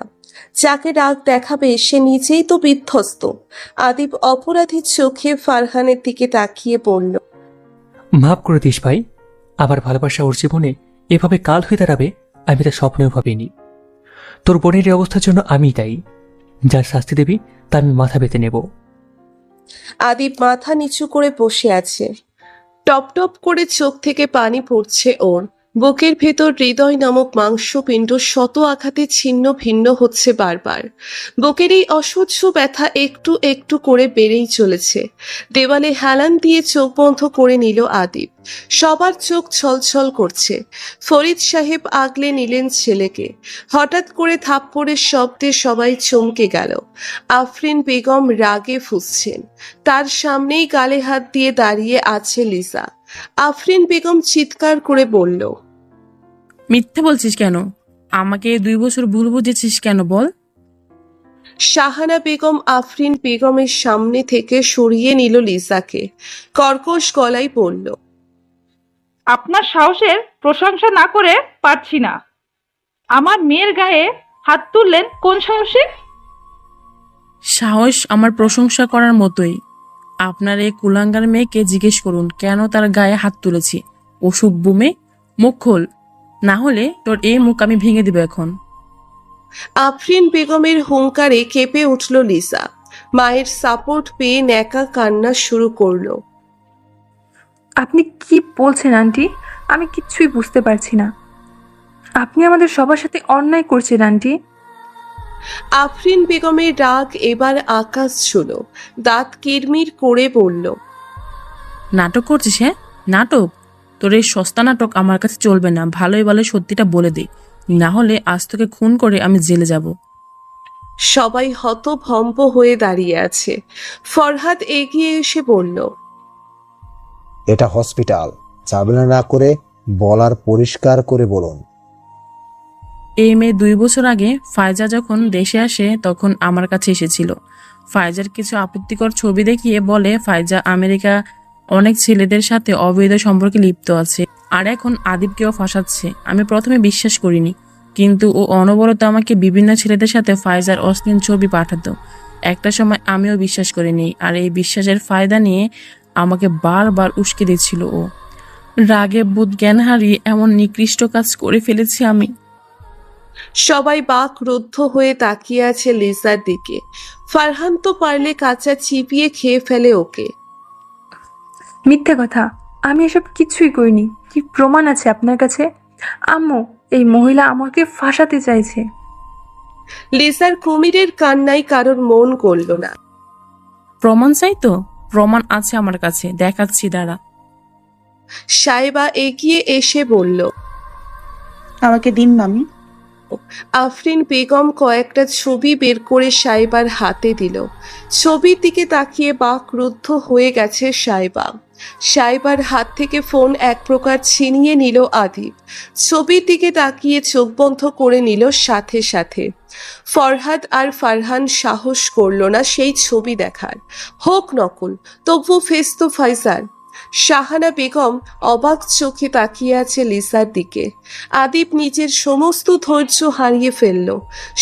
Speaker 2: যাকে রাগ দেখাবে সে নিজেই তো বিধ্বস্ত। আদিব অপরাধীর চোখে ফারহানের দিকে তাকিয়ে বলল,
Speaker 8: মাফ করে দিস ভাই, আমার ভালোবাসা ওর জীবনে এভাবে কাল হয়ে দাঁড়াবে আমি তা স্বপ্নেও ভাবিনি। তোর বোনের এই অবস্থার জন্য আমি দায়ী। যার শাস্তি দেবি তা আমি মাথা পেতে নেব।
Speaker 2: আদিব মাথা নিচু করে বসে আছে। টপ টপ করে চোখ থেকে পানি পড়ছে ওর। বুকের ভেতর হৃদয় নামক মাংসপিণ্ড শত আঘাতে ছিন্ন ভিন্ন হচ্ছে বারবার। বুকের এই অসহ্য ব্যথা একটু একটু করে বেড়েই চলেছে। দেওয়ালে হেলান দিয়ে চোখ বন্ধ করে নিল আদিব। সবার চোখ ছলছল করছে। ফরিদ সাহেব আগলে নিলেন ছেলেকে। হঠাৎ করে থাপ্পড়ের শব্দে সবাই চমকে গেল। আফরিন বেগম রাগে ফুঁসছেন। তার সামনেই গালে হাত দিয়ে দাঁড়িয়ে আছে লিজা। আফরিন বেগম চিৎকার করে বলল,
Speaker 6: মিথ্যে বলছিস কেন? আমাকে 2 বছর ভুল বুঝেছিস কেন বল?
Speaker 2: শাহানা বেগম আফরিন বেগমের সামনে থেকে সরিয়ে নিল লিজাকে। কর্কশ গলায় বলল,
Speaker 11: আপনার সাহসের প্রশংসা না করে পারছি না। আমার মেয়ের গায়ে হাত তুললেন কোন সাহসে?
Speaker 6: সাহস আমার প্রশংসা করার মতোই। আপনার এই কুলাঙ্গার মেয়েকে জিজ্ঞেস করুন কেন তার গায়ে হাত তুলেছি। অসভ্য মেয়ে, মুখ খোল, না হলে তোর এই মুখ আমি ভেঙে দিব এখন।
Speaker 2: আফরিন বেগমের হুঙ্কারে কেঁপে উঠল লিজা। মায়ের সাপোর্ট পেয়ে ন্যাকা কান্না শুরু করলো।
Speaker 10: আপনি কি বলছেন আন্টি? আমি কিচ্ছুই বুঝতে পারছি না। আপনি আমাদের সবার সাথে অন্যায় করছেন আন্টি।
Speaker 2: আফরিন বেগমের রাগ এবার আকাশ ছিল, দাঁত কিরমির করে বলল,
Speaker 6: নাটক করছিস? হ্যাঁ, নাটক? তোর এই সস্তা নাটক আমার কাছে চলবে না। ভালোই ভালো সত্যিটা বলে দে, না হলে আজ তোকে খুন করে আমি জেলে যাব।
Speaker 2: সবাই হতভম্ব হয়ে দাঁড়িয়ে আছে। ফরহাদ এগিয়ে এসে বলল,
Speaker 1: এটা হসপিটাল, ঝামেলা না করে বলার পরিষ্কার করে বলুন।
Speaker 6: এই মেয়ে 2 বছর আগে ফায়জা যখন দেশে আসে তখন আমার কাছে এসেছিল। ফায়জার কিছু আপত্তিকর ছবি দেখিয়ে বলে ফায়জা আমেরিকা অনেক ছেলেদের সাথে অবৈধ সম্পর্কে লিপ্ত আছে, আর এখন আদিবকেও ফাঁসাচ্ছে। আমি প্রথমে বিশ্বাস করিনি, কিন্তু ও অনবরত আমাকে বিভিন্ন ছেলেদের সাথে ফায়জার অশ্লীল ছবি পাঠাতো। একটা সময় আমিও বিশ্বাস করিনি, আর এই বিশ্বাসের ফায়দা নিয়ে আমাকে বারবার উস্কে দিচ্ছিল ও। রাগে বুধ জ্ঞান হারিয়ে এমন নিকৃষ্ট কাজ করে ফেলেছি আমি।
Speaker 2: সবাই বাকরুদ্ধ হয়ে তাকিয়ে আছে লিজার দিকে। ফারহান তো পারলে কাঁচা চিবিয়ে খেয়ে ফেলে ওকে।
Speaker 10: মিথ্যে কথা, আমি এসব কিছুই করিনি। কি প্রমাণ আছে আপনার কাছে? আম্মু, এই মহিলা আমাকে ফাঁসাতে চাইছে।
Speaker 2: লিজার কুমিরের কান্নায় কারোর মন গলল না।
Speaker 6: প্রমাণ চাই তো? প্রমাণ আছে আমার কাছে, দেখাচ্ছি দাঁড়া।
Speaker 2: সাইবা এগিয়ে এসে বলল,
Speaker 5: আমাকে দিন মামি।
Speaker 2: আফরিন বেগম কয়েকটা ছবি বের করে সাইবার হাতে দিল। ছবির দিকে তাকিয়ে বাকরুদ্ধ হয়ে গেছে সাইবা। সাইবার হাত থেকে ফোন এক প্রকার ছিনিয়ে নিল আদিব। ছবির দিকে তাকিয়ে চোখ বন্ধ করে নিল সাথে সাথে। ফরহাদ আর ফারহান সাহস করল না সেই ছবি দেখার। হোক নকল, তবু ফেস তো ফাইজার। শাহানা বেগম অবাক চোখে তাকিয়ে আছে লিসার দিকে। আদিব নিজের সমস্ত ধৈর্য হারিয়ে ফেলল।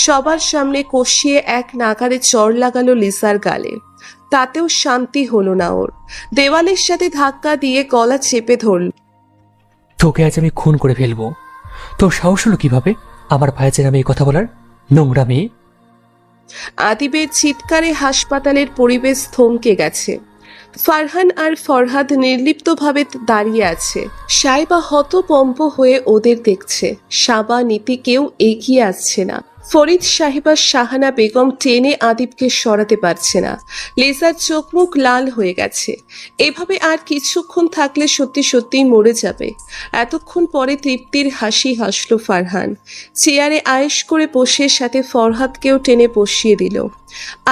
Speaker 2: সবার সামনে কষিয়ে এক নাগারে চড় লাগালো লিসার গালে। তাতেও শান্তি হলো না ওর। দেওয়ালের সাথে ধাক্কা দিয়ে গলা চেপে ধরল।
Speaker 8: তোকে আজ আমি খুন করে ফেলবো। তোর সাহস হলো কিভাবে আমার ভাইয়ের নামে এই কথা বলার? নোংরা মেয়ে।
Speaker 2: আদিবের চিৎকারে হাসপাতালের পরিবেশ থমকে গেছে। ফারহান আর ফরহাদ নির্লিপ্তভাবে দাঁড়িয়ে আছে। সাইবা হতভম্ব হয়ে ওদের দেখছে। সাবা নীতি কেউ এগিয়ে আসছে না। ফরিদ সাহেবা শাহানা বেগম টেনে আদিবকে সরাতে পারছে না। লিজার চোখ মুখ লাল হয়ে গেছে। এভাবে আর কিছুক্ষণ থাকলে সত্যি সত্যিই মরে যাবে। এতক্ষণ পরে তৃপ্তির হাসি হাসল ফারহান। চেয়ারে আয়েশ করে বসে সাথে ফরহাদকেও টেনে বসিয়ে দিল।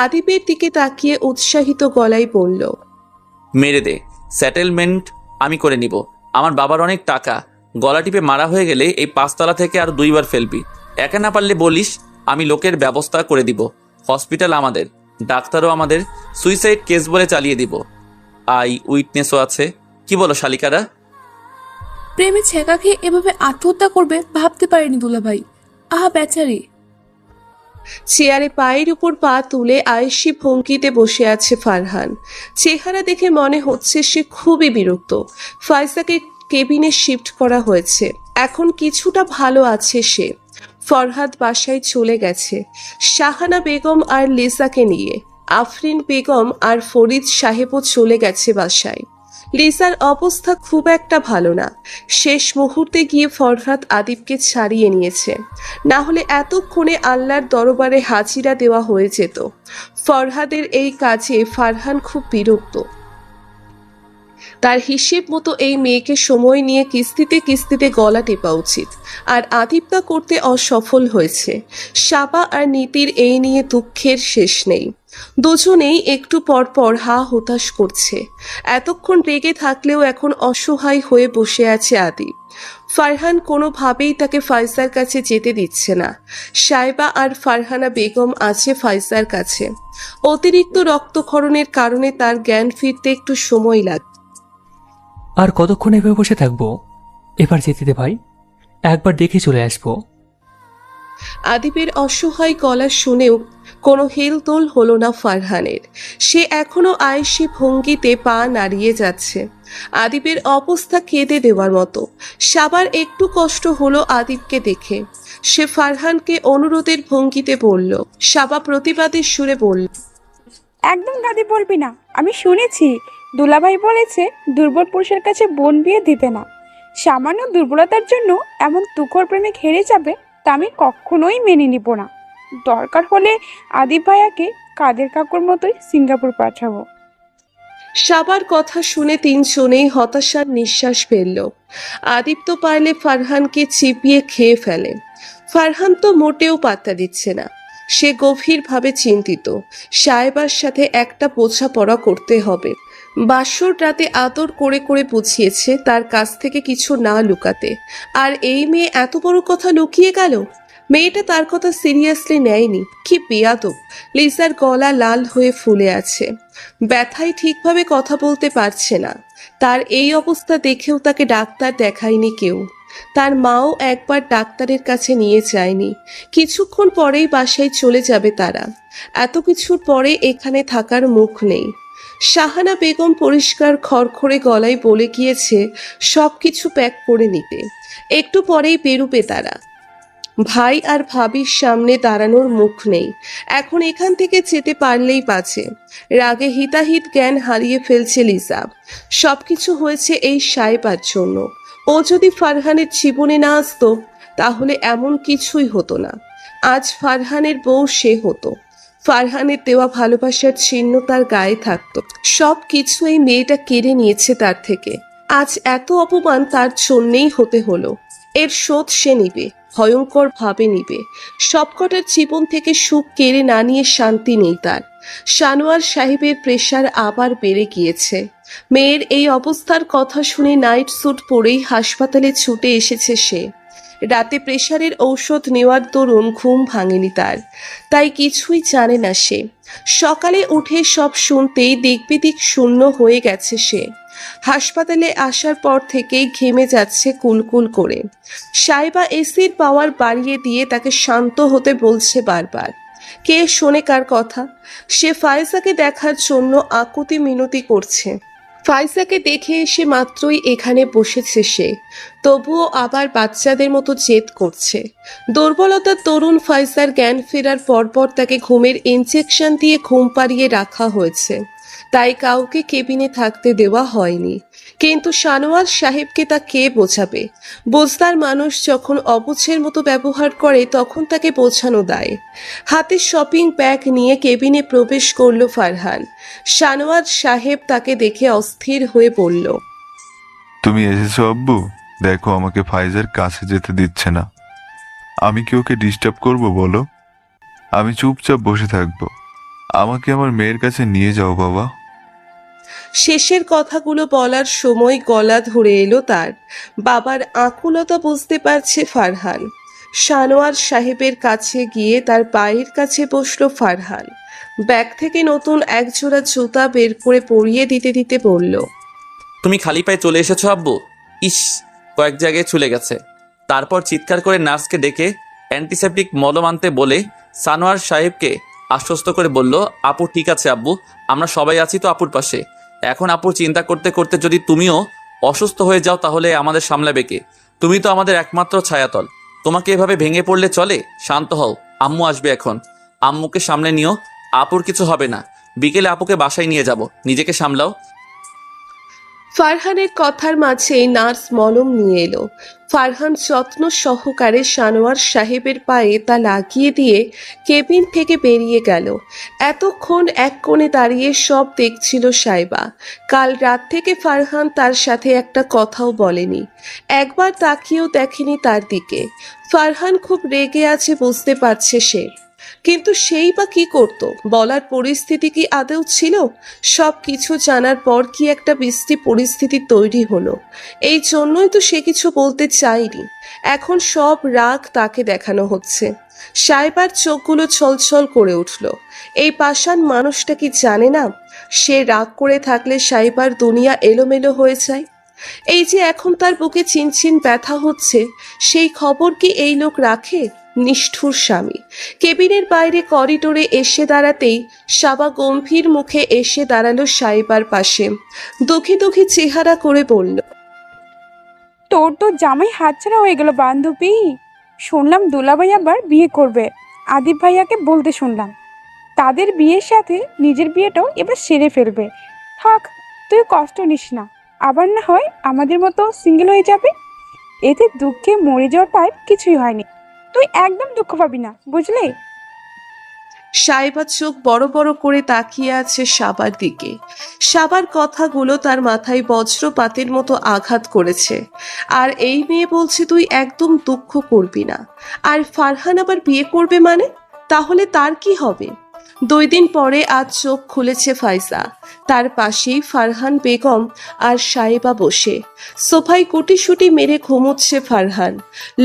Speaker 2: আদিবের দিকে তাকিয়ে উৎসাহিত গলায় বলল,
Speaker 4: মেরে দে, সেটেলমেন্ট আমি করে নিব। আমার বাবার অনেক টাকা, গলা টিপে মারা হয়ে গেলে এই 5 তলা থেকে আর 2 বার ফেলবি। একা না পারলে বলিস, আমি লোকের ব্যবস্থা করে দিব। হসপিটাল আমাদের, ডাক্তারও আমাদের, সুইসাইড কেস বলে চালিয়ে দিব। আই উইটনেসও আছে। কি বলো শালিকারা?
Speaker 9: প্রেমে ছেঁকা খেয়ে এভাবে আত্মহত্যা করবে ভাবতে পারিনি দুলাভাই। আহা বেচারি।
Speaker 2: চেয়ারে পায়ের উপর পা তুলে আয়েশি ভঙ্গিতে বসে আছে ফারহান। চেহারা দেখে মনে হচ্ছে সে খুবই বিরক্ত। ফাইজাকে কেবিনে শিফট করা হয়েছে, এখন কিছুটা ভালো আছে সে। ফরহাদ বাসায় চলে গেছে শাহানা বেগম আর লিসাকে নিয়ে। আফরিন বেগম আর ফরিদ সাহেবও চলে গেছে বাসায়। লিসার অবস্থা খুব একটা ভালো না। শেষ মুহূর্তে গিয়ে ফরহাদ আদিবকে ছাড়িয়ে নিয়েছে, না হলে এতক্ষণে আল্লাহর দরবারে হাজিরা দেওয়া হয়ে যেত। ফরহাদের এই কাজে ফারহান খুব বিরক্ত। তার হিসেব মতো এই মেয়েকে সময় নিয়ে কিস্তিতে কিস্তিতে গলা টেপা উচিত, আর আদিব তা করতে অসফল হয়েছে। সাবা আর নীতির এই নিয়ে দুঃখের শেষ নেই। দুজনেই একটু পর পর হা হতাশ করছে। এতক্ষণ রেগে থাকলেও এখন অসহায় হয়ে বসে আছে আদিব। ফারহান কোনোভাবেই তাকে ফাইজার কাছে যেতে দিচ্ছে না। সাইবা আর ফারহানা বেগম আছে ফাইজার কাছে। অতিরিক্ত রক্তক্ষরণের কারণে তার জ্ঞান ফিরতে একটু সময় লাগে।
Speaker 8: আর কতক্ষণ এভাবে বসে থাকবো? এবার যেতে দে ভাই, একবার দেখে চলে আসবো।
Speaker 2: আদিবের অসহায় গলা শুনেও কোনো হেলদোল হলো না ফারহানের। সে এখনো আয়েশি ভঙ্গিতে পা নাড়িয়ে যাচ্ছে। আদিবের অবস্থা কেঁদে দেওয়ার মতো। সাবার একটু কষ্ট হলো আদিবকে দেখে। সে ফারহানকে অনুরোধের ভঙ্গিতে বলল। সাবা প্রতিবাদের সুরে বলল,
Speaker 12: একদম দাদি বলবি না, আমি শুনেছি দুলাভাই বলেছে দুর্বল পুরুষের কাছে বোন বিয়ে দিবে না। সামান্য দুর্বলতার জন্য এমন তুখর প্রেমে হেরে যাবে তা আমি কখনোই মেনে নিব না। দরকার হলে আদিপ ভাইয়াকে কাদের কাকুর মতোই সিঙ্গাপুর পাঠাবো।
Speaker 2: সাবার কথা শুনে তিনজনেই হতাশার নিঃশ্বাস ফেলল। আদিপ তো পারলে ফারহানকে চিপিয়ে খেয়ে ফেলে। ফারহান তো মোটেও পাত্তা দিচ্ছে না। সে গভীরভাবে চিন্তিত। সাহেবার সাথে একটা বোঝাপড়া করতে হবে। বাসর রাতে আদর করে করে বুঝিয়েছে তার কাছ থেকে কিছু না লুকাতে, আর এই মেয়ে এত বড় কথা লুকিয়ে গেল। মেয়েটা তার কথা সিরিয়াসলি নেয়নি। কি বেয়াদব! লিজার গলা লাল হয়ে ফুলে আছে, ব্যথায় ঠিকভাবে কথা বলতে পারছে না। তার এই অবস্থা দেখেও তাকে ডাক্তার দেখায়নি কেউ। তার মাও একবার ডাক্তারের কাছে নিয়ে যায়নি। কিছুক্ষণ পরেই বাসায় চলে যাবে তারা। এত কিছুর পরে এখানে থাকার মুখ নেই। শাহানা বেগম পরিষ্কার খড়খড়ে গলায় বলে গিয়েছে সব কিছু প্যাক করে নিতে। একটু পরেই বেরুবে তারা। ভাই আর ভাবির সামনে দাঁড়ানোর মুখ নেই। এখন এখান থেকে যেতে পারলেই বাঁচে। রাগে হিতাহিত জ্ঞান হারিয়ে ফেলছে লিজা। সবকিছু হয়েছে এই সাহেবার জন্য। ও যদি ফারহানের জীবনে না আসতো তাহলে এমন কিছুই হতো না। আজ ফারহানের বউ সে হতো। ফারহানের দেওয়া ভালোবাসার চিহ্ন তার গায়ে থাকতো। সব কিছু এই মেয়েটা কেড়ে নিয়েছে তার থেকে। আজ এত অপমান তার জন্যেই হতে হলো। এর শোধ সে নিবে, ভয়ঙ্কর ভাবে নিবে। সবকটার জীবন থেকে সুখ কেড়ে না নিয়ে শান্তি নেই তার। সানোয়ার সাহেবের প্রেশার আবার বেড়ে গিয়েছে। মেয়ের এই অবস্থার কথা শুনে নাইট স্যুট পরেই হাসপাতালে ছুটে এসেছে সে। রাতে প্রেশারের ঔষধ নেওয়ার দরুন ঘুম ভাঙেনি তার, তাই কিছুই জানে না সে। সকালে উঠে সব শুনতেই দিকবিদিক শূন্য হয়ে গেছে সে। হাসপাতালে আসার পর থেকেই ঘেমে যাচ্ছে কুলকুল করে। সাইবা এসির পাওয়ার বাড়িয়ে দিয়ে তাকে শান্ত হতে বলছে বারবার। কে শোনে কার কথা? সে ফায়জাকে দেখার জন্য আকুতি মিনতি করছে। ফায়জাকে দেখে এসে মাত্রই এখানে বসেছে সে, তবুও আবার বাচ্চাদের মতো জেদ করছে। দুর্বলতার তরুণ ফায়জার জ্ঞান ফেরার পরপর তাকে ঘুমের ইনজেকশন দিয়ে ঘুম পাড়িয়ে রাখা হয়েছে, তাই কাউকে কেবিনে থাকতে দেওয়া হয়নি। কিন্তু সানোয়ার সাহেবকে তা কে বোঝাবে? বোঝদার মানুষ যখন অবুঝের মতো ব্যবহার করে তখন তাকে বোঝানো দায়। হাতে শপিং ব্যাগ নিয়ে কেবিনে প্রবেশ করলো ফারহান। সানোয়ার সাহেব তাকে দেখে অস্থির হয়ে বলল,
Speaker 13: তুমি এসেছো আব্বু? দেখো আমাকে ফাইজার কাছে যেতে দিচ্ছে না। আমি কি ওকে ডিস্টার্ব করব বলো? আমি চুপচাপ বসে থাকবো। আমাকে আমার মেয়ের কাছে নিয়ে যাও বাবা।
Speaker 2: শেষের কথাগুলো বলার সময় গলা ধরে এলো তার। বাবার আকুলতা বুঝতে পারছে ফারহান। সানোয়ার সাহেবের কাছে গিয়ে তার পায়ের কাছে বসলো ফারহান। ব্যাগ থেকে নতুন একজোড়া জুতা বের করে পরিয়ে দিতে দিতে বলল,
Speaker 4: তুমি খালি পায়ে চলে এসেছো আব্বু? ইস, কয়েক জায়গায় ছুলে গেছে। তারপর চিৎকার করে নার্সকে ডেকে অ্যান্টিসেপটিক মলম আনতে বলে সানোয়ার সাহেবকে আশ্বস্ত করে বলল, আপু ঠিক আছে আব্বু, আমরা সবাই আছি তো আপুর পাশে। এখন আপুর চিন্তা করতে করতে যদি তুমিও অসুস্থ হয়ে যাও তাহলে আমাদের সামলাবে কে? তুমি তো আমাদের একমাত্র ছায়াতল। তোমাকে এভাবে ভেঙে পড়লে চলে? শান্ত হও, আম্মু আসবে এখন। আম্মুকে সামলে নিও, আপুর কিছু হবে না। বিকেলে আপুকে বাসায় নিয়ে যাব, নিজেকে সামলাও।
Speaker 2: ফারহানের কথার মাঝেই নার্স মলম নিয়ে এলো। ফারহান যত্ন সহকারে সানোয়ার সাহেবের পায়ে তা লাগিয়ে দিয়ে কেবিন থেকে বেরিয়ে গেল। এতক্ষণ এক কোণে দাঁড়িয়ে সব দেখছিল সাইবা। কাল রাত থেকে ফারহান তার সাথে একটা কথাও বলেনি, একবার তাকিয়েও দেখেনি তার দিকে। ফারহান খুব রেগে আছে বুঝতে পারছে সে, কিন্তু সেই বা কি করত? বলার পরিস্থিতি কি আদৌ ছিল? সব কিছু জানার পর কি একটা বিশ্রী পরিস্থিতি তৈরি হলো। এই জন্যই তো সে কিছু বলতে চায়নি। এখন সব রাগ তাকে দেখানো হচ্ছে। সাইবার চোখগুলো ছলছল করে উঠল। এই পাষাণ মানুষটা কি জানে না সে রাগ করে থাকলে সাইবার দুনিয়া এলোমেলো হয়ে যায়? এই যে এখন তার বুকে চিনচিন ব্যথা হচ্ছে, সেই খবর কি এই লোক রাখে? নিষ্ঠুর স্বামী। কেবিনের বাইরে করিডোরে এসে দাঁড়াতেই সাবা গম্ভীর মুখে এসে দাঁড়ালো সাইবার পাশে। দুঃখী দুঃখী চেহারা করে বলল,
Speaker 12: তোর তো জামাই হাতছাড়া হয়ে গেল বান্ধবী। শুনলাম দুলাভাই আবার বিয়ে করবে। আদিপ ভাইয়াকে বলতে শুনলাম তাদের বিয়ের সাথে নিজের বিয়েটাও এবার সেরে ফেলবে। থাক, তুই কষ্ট নিস না, আবার না হয় আমাদের মতো সিঙ্গেল হয়ে যাবে। এতে দুঃখে মরে যাওয়ার টাইপ কিছুই হয়নি। তুই একদম দুঃখ পাবি না, বুঝলি?
Speaker 2: সাইবা চোখ বড় বড় করে তাকিয়ে আছে সাবার দিকে। সাবার কথাগুলো তার মাথায় বজ্রপাতের মতো আঘাত করেছে। আর এই মেয়ে বলছে তুই একদম দুঃখ করবি না, আর ফারহান আবার বিয়ে করবে মানে? তাহলে তার কি হবে? 2 দিন পরে আজ চোখ খুলেছে ফাইজা। তার পাশেই ফারহান বেগম আর সাইবা বসে। সোফায় কুটিসুটি মেরে ঘুমোচ্ছে ফারহান।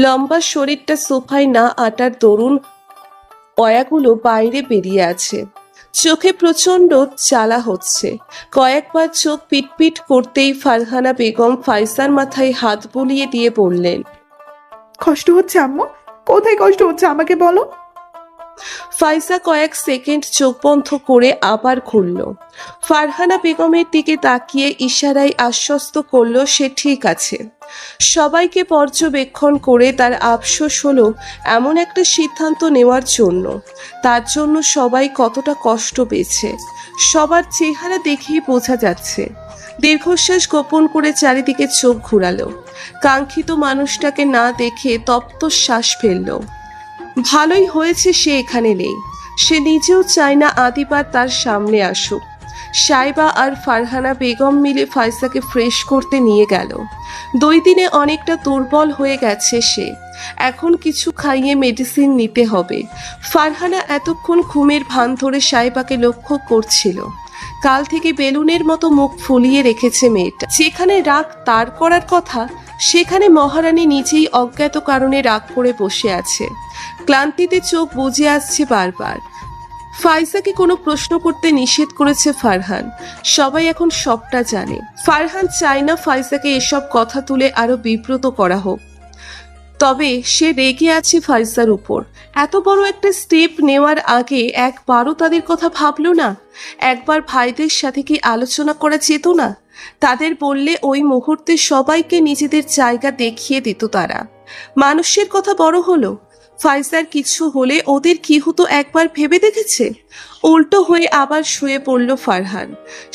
Speaker 2: লম্বা শরীরটা সোফায় না আটার দরুন অয়াগুলো বাইরে বেরিয়ে আছে। চোখে প্রচন্ড জ্বালা হচ্ছে। কয়েকবার চোখ পিটপিট করতেই ফারহানা বেগম ফাইজার মাথায় হাত বুলিয়ে দিয়ে বললেন,
Speaker 5: কষ্ট হচ্ছে আম্মু? কোথায় কষ্ট হচ্ছে আমাকে বলো।
Speaker 2: ফাইজা কয়েক সেকেন্ড চোখ বন্ধ করে আবার খুলল। ফারহানা বেগমের দিকে তাকিয়ে ইশারায় আশ্বস্ত করল সে ঠিক আছে। সবাইকে পর্যবেক্ষণ করে তার আফসোস হলো এমন একটা সিদ্ধান্ত নেওয়ার জন্য। তার জন্য সবাই কতটা কষ্ট পেয়েছে সবার চেহারা দেখেই বোঝা যাচ্ছে। দীর্ঘশ্বাস গোপন করে চারিদিকে চোখ ঘুরালো। কাঙ্ক্ষিত মানুষটাকে না দেখে তপ্ত শ্বাস ফেলল। ভালোই হয়েছে সে এখানে নেই। সে নিজেও চায় না আদিবার তার সামনে আসুক। সাইবা আর ফারহানা বেগম মিলে ফাইজাকে ফ্রেশ করতে নিয়ে গেল। 2 দিনে অনেকটা দুর্বল হয়ে গেছে সে। এখন কিছু খাইয়ে মেডিসিন নিতে হবে। ফারহানা এতক্ষণ ঘুমের ভান ধরে সাইবাকে লক্ষ্য করছিল। কাল থেকে বেলুনের মতো মুখ ফুলিয়ে রেখেছে মেয়েটা। যেখানে রাগ তার করার কথা সেখানে মহারানী নিজেই অজ্ঞাত কারণে রাগ করে বসে আছে। ক্লান্তিতে চোখ বুজে আসছে বারবার। ফাইজাকে কোনো প্রশ্ন করতে নিষেধ করেছে ফারহান। সবাই এখন সবটা জানে। ফারহান চায় না ফাইজাকে এসব কথা তুলে আরো বিব্রত করা হোক। তবে সে রেগে আছে ফাইজার উপর। এত বড় একটা স্টেপ নেওয়ার আগে একবারও তাদের কথা ভাবলো না? একবার ভাইদের সাথে কি আলোচনা করা যেত না? তাদের বললে ওই মুহূর্তে সবাইকে নিজেদের জায়গা দেখিয়ে দিত তারা। মানুষের কথা বড় হলো। ফাইজার কিছু হলে ওদের কি হতো একবার ভেবে দেখেছে? উল্টো হয়ে আবার শুয়ে পড়ল ফারহান।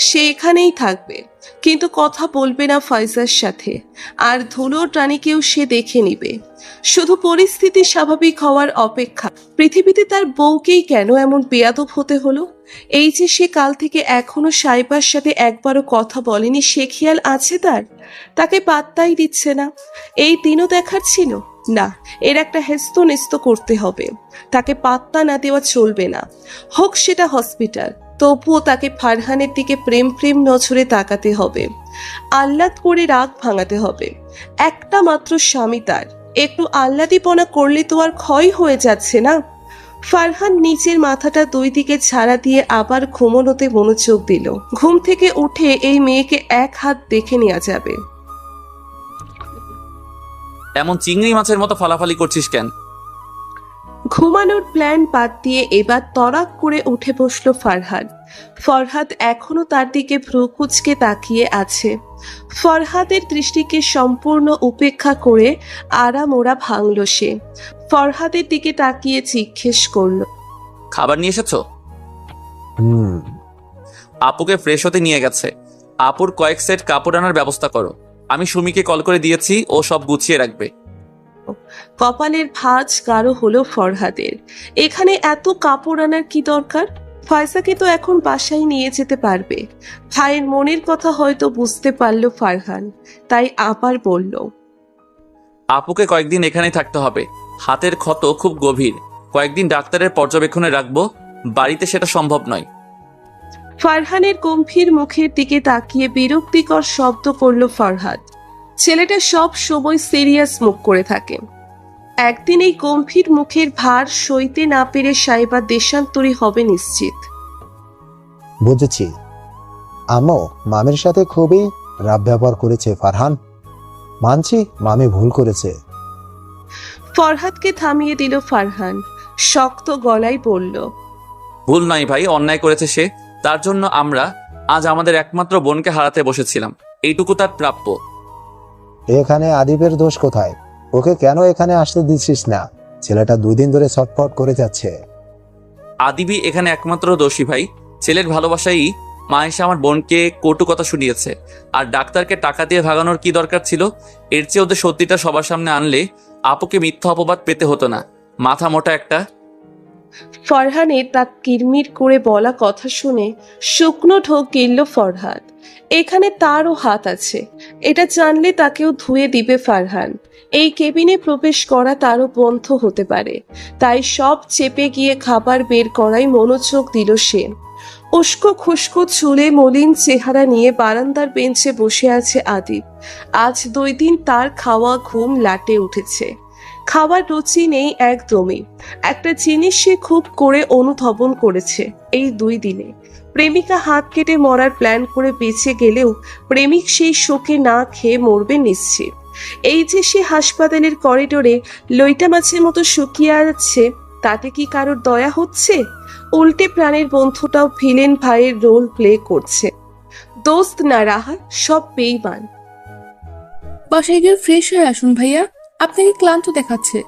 Speaker 2: সে এখানেই থাকবে, কিন্তু কথা বলবে না ফাইজার সাথে। আর ধুলোর রানীকেও সে দেখে নিবে। শুধু পরিস্থিতি স্বাভাবিক হওয়ার অপেক্ষা। পৃথিবীতে তার বউকেই কেন এমন বেয়াদব হতে হলো? এই যে সে কাল থেকে এখনো সাইবার সাথে একবারও কথা বলেনি, সে খেয়াল আছে তার? তাকে পাত্তাই দিচ্ছে না। এই দিনও দেখার ছিল না। এর একটা হেস্ত নেস্ত করতে হবে। তাকে পাত্তা না দেওয়া চলবে না। হোক সেটা হসপিটাল, তবুও তাকে ফারহানের দিকে প্রেম প্রেম নজরে তাকাতে হবে। আহ্লাদ করে রাগ ভাঙাতে হবে। একটা মাত্র স্বামী তার। একটু আহ্লাদিপনা করলে তো আর ক্ষয় হয়ে যাচ্ছে না? ফারহান নিচের মাথাটা 2 দিকে ছাড়া দিয়ে আবার ঘুমোনোতে মনোযোগ দিল। ঘুম থেকে উঠে এই মেয়েকে এক হাত দেখে নেওয়া যাবে।
Speaker 4: এমন চিংড়ি মাছের মতো ফালাফালি করছিস কেন?
Speaker 2: ঘুমানোর প্ল্যান বাদ দিয়ে এবার তড়াক করে উঠে বসলো ফারহাদ। ফরহাদ এখনো তার দিকে ভ্রু কুঁচকে তাকিয়ে আছে। ফরহাদের দৃষ্টিকে সম্পূর্ণ উপেক্ষা করে আরামোরা ভাঙল সে। ফরহাদের দিকে তাকিয়ে জিজ্ঞেস করলো,
Speaker 4: খাবার নিয়ে এসেছো? আপুকে ফ্রেশ হতে নিয়ে গেছে। আপুর কয়েক সেট কাপড় আনার ব্যবস্থা করো। আমি সুমিকে কল করে দিয়েছি, ও সব গুছিয়ে রাখবে।
Speaker 2: কপালের ভাঁজ গাঢ় হলো ফরহাদের। এখানে এত কাপড় আনার কি দরকার? ফায়সাকে তো এখন বাসায় নিয়ে যেতে পারবে। ভাইয়ের মনের কথা হয়তো বুঝতে পারল ফারহান, তাই আবার বলল,
Speaker 4: আপুকে কয়েকদিন এখানেই থাকতে হবে। হাতের ক্ষত খুব গভীর, কয়েকদিন ডাক্তারের পর্যবেক্ষণে রাখবো। বাড়িতে সেটা সম্ভব নয়।
Speaker 2: ফারহানের গম্ভীর মুখের দিকে তাকিয়ে বিরক্তিকর শব্দ করল ফরহাদ। ছেলেটা সব সময় সিরিয়াস মুখ করে থাকে। একদিন এই গম্ভীর মুখের ভার সইতে না পেরে সাইবা দেশান্তরী হবে নিশ্চিত।
Speaker 1: বুঝেছি আম্মু, মামির সাথে খুবই রাব ব্যবহার করেছে ফারহান। মানছি মামি ভুল করেছে।
Speaker 2: ফরহাদকে থামিয়ে দিল ফারহান। শক্ত গলায় বলল,
Speaker 4: ভুল নয় ভাই, অন্যায় করেছে সে। তার জন্য আমরা আজ আমাদের একমাত্র বোনকে হারাতে বসেছিলাম। এইটুকু তার প্রাপ্য।
Speaker 1: এখানে আদিবের দোষ কোথায়? ওকে কেন এখানে আসতে দিচ্ছিস না? ছেলেটা 2 দিন ধরে ছটফট করে যাচ্ছে।
Speaker 4: আদিবি এখানে একমাত্র দোষী ভাই। ছেলের ভালোবাসাই মা এসে আমার বোনকে কটু কথা শুনিয়েছে। আর ডাক্তারকে টাকা দিয়ে ভাগানোর কি দরকার ছিল? এর চেয়ে ওদের সত্যিটা সবার সামনে আনলে আপুকে মিথ্যা অপবাদ পেতে হতো না। মাথা মোটা একটা।
Speaker 2: ফরহানের তার কিরমির করে বলা কথা শুনে শুকনো ঢোক গিলল ফরহাদ। এখানে তারও হাত আছে, এটা জানলে তাকেও ধুয়ে দিবে ফারহান। এই কেবিনে প্রবেশ করা তারও বন্ধ হতে পারে, তাই সব চেপে গিয়ে খাবার বের করাই মনোযোগ দিল সে। উস্কো খুস্কো চুলে মলিন চেহারা নিয়ে বারান্দার বেঞ্চে বসে আছে আদিব। আজ 2 দিন তার খাওয়া ঘুম লাটে উঠেছে। খাবার রুচি নেই একদমই। একটা জিনিস সে খুব করে অনুধাবন করেছে এই 2 দিনে। প্রেমিকা হাত কেটে মরার প্ল্যান করে বেঁচে গেলেও প্রেমিক সেই শোকে না খেয়ে মরবে নিশ্চিত। এই যে সে হাসপাতালের করিডোরে লইটা মাছের মতো শুকিয়ে আছে, তাতে কি কারোর দয়া হচ্ছে? উল্টে প্রাণের বন্ধুটাও ভিলেন ভাইয়ের রোল প্লে করছে। দোস্ত না রাহা, সব বেঈমান।
Speaker 9: বাসায় গিয়ে ফ্রেশ হয়ে আসুন ভাইয়া, আপনাকে ক্লান্ত দেখাচ্ছে।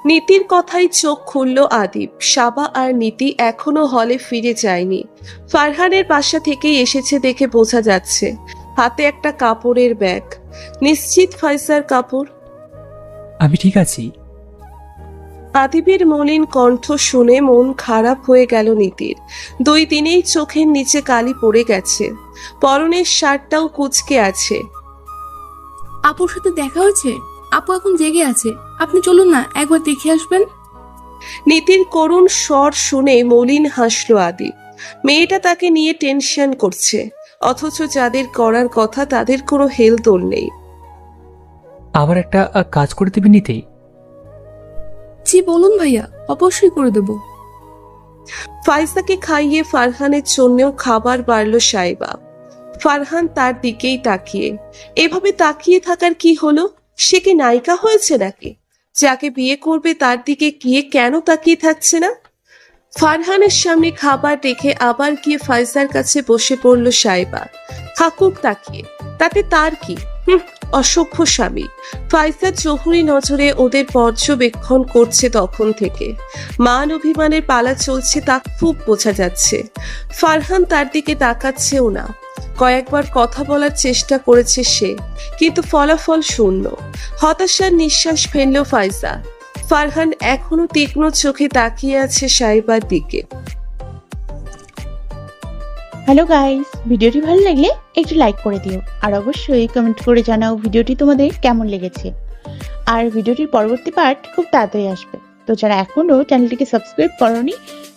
Speaker 2: নীতির কথাই চোখ খুলল আদিব। সাবা আর নীতি এখনো হলে ফিরে যায়নি। ফারহানের বাসা থেকেই এসেছে দেখে বোঝা যাচ্ছে। হাতে একটা কাপড়ের ব্যাগ, নিশ্চিত ফাইসার কাপড়।
Speaker 8: আমি ঠিক আছি।
Speaker 2: আদিবের মলিন কণ্ঠ শুনে মন খারাপ হয়ে গেল নীতির। 2 দিনেই চোখের নিচে কালি পড়ে গেছে, পরনের শার্টটাও কুঁচকে আছে।
Speaker 9: আপুর সাথে দেখা হয়েছে? আপু এখন জেগে আছে, আপনি চলুন না একবার দেখে আসবেন।
Speaker 2: নীতির করুণ স্বর শুনে মলিন হাসল আদিব। মেয়েটা তাকে নিয়ে টেনশন করছে, অথচ যাদের করার কথা তাদের কোনো হেলদোল নেই।
Speaker 8: আমার একটা কাজ করে দিবি নিতে?
Speaker 9: জি বলুন ভাইয়া, অবশ্যই করে দেব।
Speaker 2: ফাইসাকে খাইয়ে ফারহানের জন্যও খাবার বাড়ল সাইবা। ফারহান তার দিকেই তাকিয়ে। এভাবে তাকিয়ে থাকার কি হলো? সে কি নায়িকা হয়েছে নাকি? যাকে বিয়ে করবে তার দিকে গিয়ে কেন তাকিয়ে থাকছে না? ফারহানের সামনে খাবার রেখে আবার গিয়ে ফাইসার কাছে বসে পড়ল সাইবা। থাকুক তাকিয়ে, তাতে তার কি? অসভ্য স্বামী। ফাইসার জহুরি নজরে ওদের পর্যবেক্ষণ করছে তখন থেকে। মান অভিমানের পালা চলছে তা খুব বোঝা যাচ্ছে। ফারহান তার দিকে তাকাচ্ছেও না। কয়েকবার কথা বলার চেষ্টা করেছে সে, কিন্তু ফলাফল শূন্য। হতাশার নিঃশ্বাস ফেলল ফাইসা। ফারহান এখনো তীক্ষ্ণ চোখে তাকিয়ে আছে সাইবার দিকে।
Speaker 14: হ্যালো গাইস, ভিডিওটি ভালো লাগলে একটু লাইক করে দিও, আর অবশ্যই কমেন্ট করে জানাও ভিডিওটি তোমাদের কেমন লেগেছে। আর ভিডিওটির পরবর্তী পার্ট খুব তাড়াতাড়ি আসবে, তো যারা এখনো চ্যানেলটিকে সাবস্ক্রাইব করোনি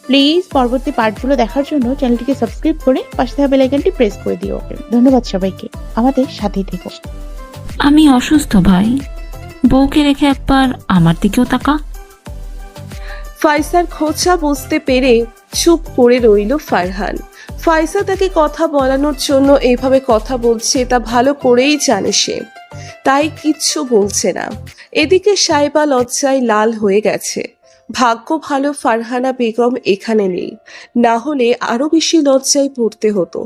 Speaker 14: প্লিজ পরবর্তী পার্টগুলো দেখার জন্য চ্যানেলটিকে সাবস্ক্রাইব করে পাশে থাকা বেল আইকনটি প্রেস করে দিও। ধন্যবাদ সবাইকে, আমাদের সাথেই থেকো।
Speaker 3: আমি অসুস্থ ভাই, বউকে রেখে একবার আমার দিকেও তাকা।
Speaker 2: ফাইসার খোঁচা বুঝতে পেরে চুপ করে রইল ফারহান। ফাইসা তাকে কথা বলানোর জন্য এইভাবে কথা বলছে তা ভালো করেই জানে সে, তাই কিচ্ছু বলছে না। এদিকে সাইবা লজ্জায় লাল হয়ে গেছে। ভাগ্য ভালো ফারহানা বেগম এখানে নেই, না হলে আরো বেশি লজ্জায় পড়তে হতো।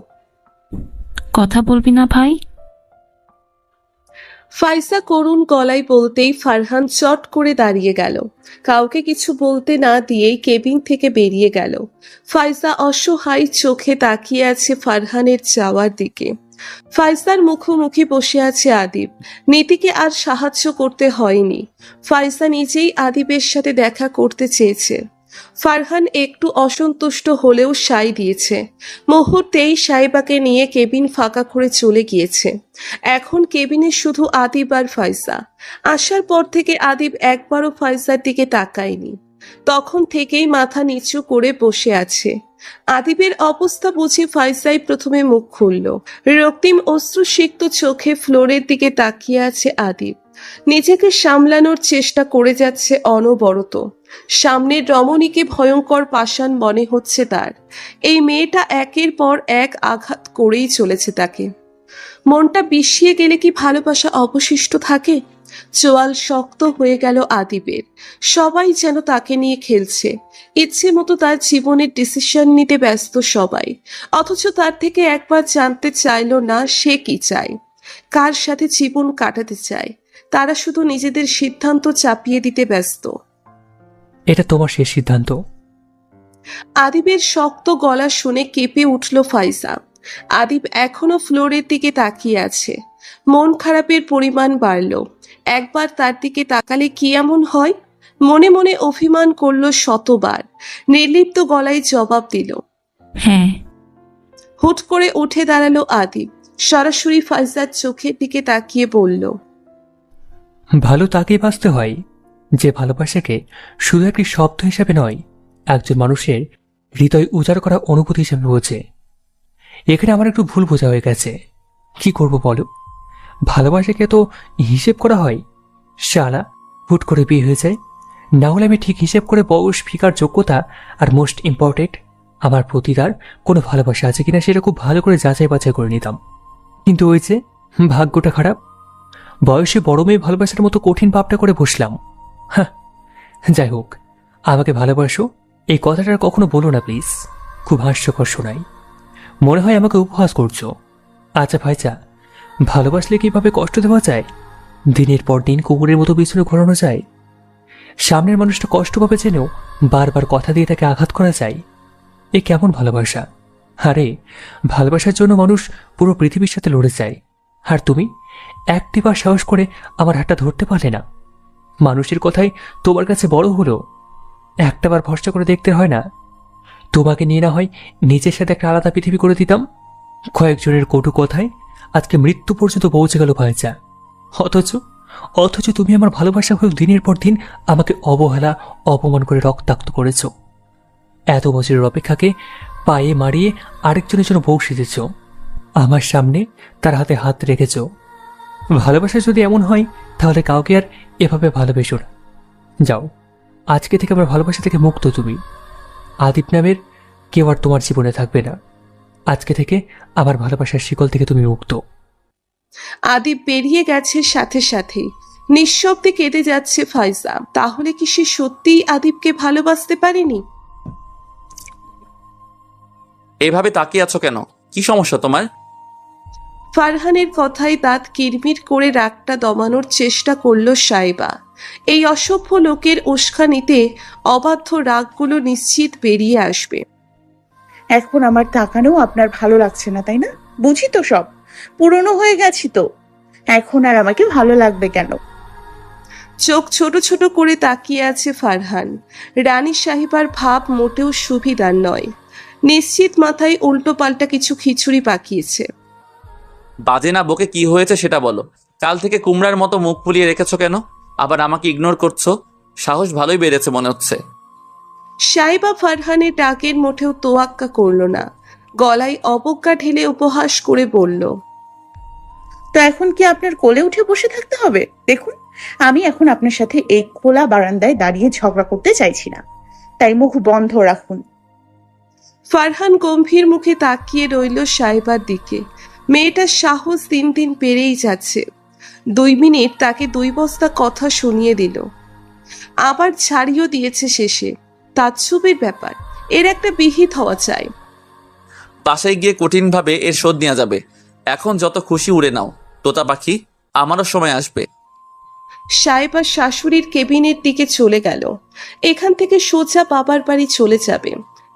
Speaker 3: কথা বলবি না ভাই?
Speaker 2: ফাইসা করুণ গলায় বলতেই ফারহান চট করে দাঁড়িয়ে গেল। কাউকে কিছু বলতে না দিয়েই কেবিন থেকে বেরিয়ে গেল। ফাইসা অসহায় চোখে তাকিয়ে আছে ফারহানের যাওয়ার দিকে। ফাইসার মুখোমুখি বসে আছে আদিব। নীতিকে আর সাহায্য করতে হয়নি, ফাইসা নিজেই আদিবের সাথে দেখা করতে চেয়েছে। ফারহান একটু অসন্তুষ্ট হলেও সায় দিয়েছে। মুহূর্তেই সাইবাকে নিয়ে কেবিন ফাঁকা করে চলে গিয়েছে। এখন কেবিনে শুধু আদিব আর ফাইসা। আসার পর থেকে আদিব একবারও ফাইসার দিকে তাকায়নি, তখন থেকেই মাথা নিচু করে বসে আছে। আদিবের অবস্থা বুঝে ফাইসাই প্রথমে মুখ খুলল। রক্তিম অশ্রুসিক্ত চোখে ফ্লোরের দিকে তাকিয়ে আছে আদিব। নিজেকে সামলানোর চেষ্টা করে যাচ্ছে অনবরত। সামনের রমণীকে ভয়ঙ্কর পাষাণ মনে হচ্ছে তার। এই মেয়েটা একের পর এক আঘাত করেই চলেছে তাকে। মনটা বিষিয়ে গেলে কি ভালোবাসা অবশিষ্ট থাকে? চোয়াল শক্ত হয়ে গেল আদিবের। সবাই যেন তাকে নিয়ে খেলছে, ইচ্ছে মতো তার জীবনের ডিসিশন নিতে ব্যস্ত সবাই। অথচ তার থেকে একবার জানতে চাইল না সে কি চায়, কার সাথে জীবন কাটাতে চায়। তারা শুধু নিজেদের সিদ্ধান্ত চাপিয়ে দিতে ব্যস্ত।
Speaker 8: এটা তোমার শেষ সিদ্ধান্ত।
Speaker 2: আদিবের শক্ত গলা শুনে কেঁপে উঠল ফাইসা। আদিব এখনো ফ্লোরের দিকে তাকিয়ে আছে। মন খারাপের পরিমাণ বাড়ল। একবার তার দিকে তাকালে কি এমন হয়? মনে মনে অভিমান করলো শতবার, নির্লিপ্ত গলায় জবাব দিল।
Speaker 3: হ্যাঁ।
Speaker 2: হুট করে উঠে দাঁড়ালো আদিব, সরাসরি ফাইজার চোখের দিকে তাকিয়ে বলল,
Speaker 8: ভালো তাকেই বাঁচতে হয় যে ভালোবাসাকে শুধু একটি শব্দ হিসাবে নয়, একজন মানুষের হৃদয় উজাড় করা অনুভূতি হিসেবে বোঝে। এখানে আমার একটু ভুল বোঝা হয়ে গেছে। কি করব বলো? ভালোবাসাকে তো হিসেব করা হয়। শালা, হুট করে বিয়ে হয়ে যায়। না হলে আমি ঠিক হিসেব করে বয়স, ফিকার, যোগ্যতা আর মোস্ট ইম্পর্টেন্ট আমার প্রতি তার কোনো ভালোবাসা আছে কিনা সেটা খুব ভালো করে যাচাই বাছাই করে নিতাম। কিন্তু ওই যে ভাগ্যটা খারাপ, বয়সে বড় মেয়ে ভালোবাসার মতো কঠিন পাপটা করে বসলাম। হ্যাঁ, যাই হোক, আমাকে ভালোবাসো এই কথাটা আর কখনো বলো না প্লিজ। খুব হাস্যকর শোনাই, মনে হয় আমাকে উপহাস করছো। আচ্ছা ভাইচা, ভালোবাসলে কিভাবে কষ্ট দেওয়া যায়? দিনের পর দিন কুকুরের মতো পিছনে ঘোরানো যায়? সামনের মানুষটা কষ্ট পাবে জেনেও বারবার কথা দিয়ে তাকে আঘাত করা যায়? এ কেমন ভালোবাসা? আরে, ভালোবাসার জন্য মানুষ পুরো পৃথিবীর সাথে লড়ে যায়, আর তুমি একটিবার সাহস করে আমার হাতটা ধরতে পারলে না। মানুষের কথাই তোমার কাছে বড় হলো, একটাবার ভরসা করে দেখতে হয় না? তোমাকে নিয়ে না হয় নিজের সাথে একটা আলাদা পৃথিবী করে দিতাম। কয়েকজনের কটু কথায় আজকে মৃত্যু পর্যন্ত পৌঁছে গেল ভাইচা। অথচ তুমি আমার ভালোবাসা হয়ে দিনের পর দিন আমাকে অবহেলা, অপমান করে রক্তাক্ত করেছ। এত বছরের অপেক্ষাকে পায়ে মারিয়ে আরেকজনের জন্য বউ সেজেছ। আমার সামনে তার হাতে হাত রেখেছ। ভালোবাসা যদি এমন হয় তাহলে কাউকে আর এভাবে ভালোবেসো না। যাও, আজকে থেকে আমার ভালোবাসা থেকে মুক্ত তুমি। আদিপ নামের কেউ আর তোমার জীবনে থাকবে না। আজকে থেকে আমার ভালোবাসার শিকল থেকে তুমি মুক্ত।
Speaker 2: আদিব বেরিয়ে গেছে সাথে সাথেই। নিঃশব্দে কেঁদে যাচ্ছে ফাইজা। তাহলে কি সে সত্যিই আদিবকে ভালোবাসতে পারেনি?
Speaker 4: এভাবে তাকিয়ে আছো কেন? কি সমস্যা তোমার?
Speaker 2: ফারহানের কথায় দাঁত কিরমির করে রাগটা দমানোর চেষ্টা করল সাইবা। এই অসভ্য লোকের উস্কানিতে অবাধ্য রাগগুলো নিশ্চিত বেরিয়ে আসবে।
Speaker 14: এখন আমার তাকানো আপনার ভালো লাগছে না, তাই না? বুঝি তো সব, পুরনো হয়ে গেছি তো। এখন আর আমাকে ভালো লাগবে কেন?
Speaker 2: চোখ ছোট ছোট করে তাকিয়ে আছে ফারহান। রানী সাহিবার ভাব মোটেও সুবিধার নয়। নিশ্চিত মাথায় উল্টো পাল্টা কিছু খিচুড়ি পাকিয়েছে।
Speaker 4: বাজে না বকে কি হয়েছে সেটা বলো। কাল থেকে কুমড়ার মতো মুখ ফুলিয়ে রেখেছো কেন? আবার আমাকে ইগনোর করছো? সাহস ভালোই বেড়েছে মনে হচ্ছে।
Speaker 2: সাইবা ফারহানের ডাকের মোটেও তোয়াক্কা করল না। গলায় অবজ্ঞা ঢেলে উপহাস করে বলল,
Speaker 14: তো এখন কি আপনার কোলে উঠে বসে থাকতে হবে? দেখুন, আমি এখন আপনার সাথে এই খোলা বারান্দায় দাঁড়িয়ে ঝগড়া করতে চাইছি না, তাই মুখ বন্ধ রাখুন।
Speaker 2: ফারহান গম্ভীর মুখে তাকিয়ে রইল সাইবার দিকে। মেয়েটার সাহস দিন দিন বেড়েই যাচ্ছে। 2 মিনিট তাকে 2 বস্তা কথা শুনিয়ে দিল, আবার ছাড়িয়েও দিয়েছে শেষে। তাজ্জুবের ব্যাপার, এর একটা বিহিত হওয়া চাই।
Speaker 4: বাসায় গিয়ে কঠিনভাবে এর শোধ নেওয়া যাবে। এখন যত খুশি উড়ে নাও তোতা পাখি, আমারও সময় আসবে।
Speaker 2: সাইবা শাশুড়ির কেবিনের দিকে চলে গেল। এখান থেকে সোজা বাবার বাড়ি চলে যাবে,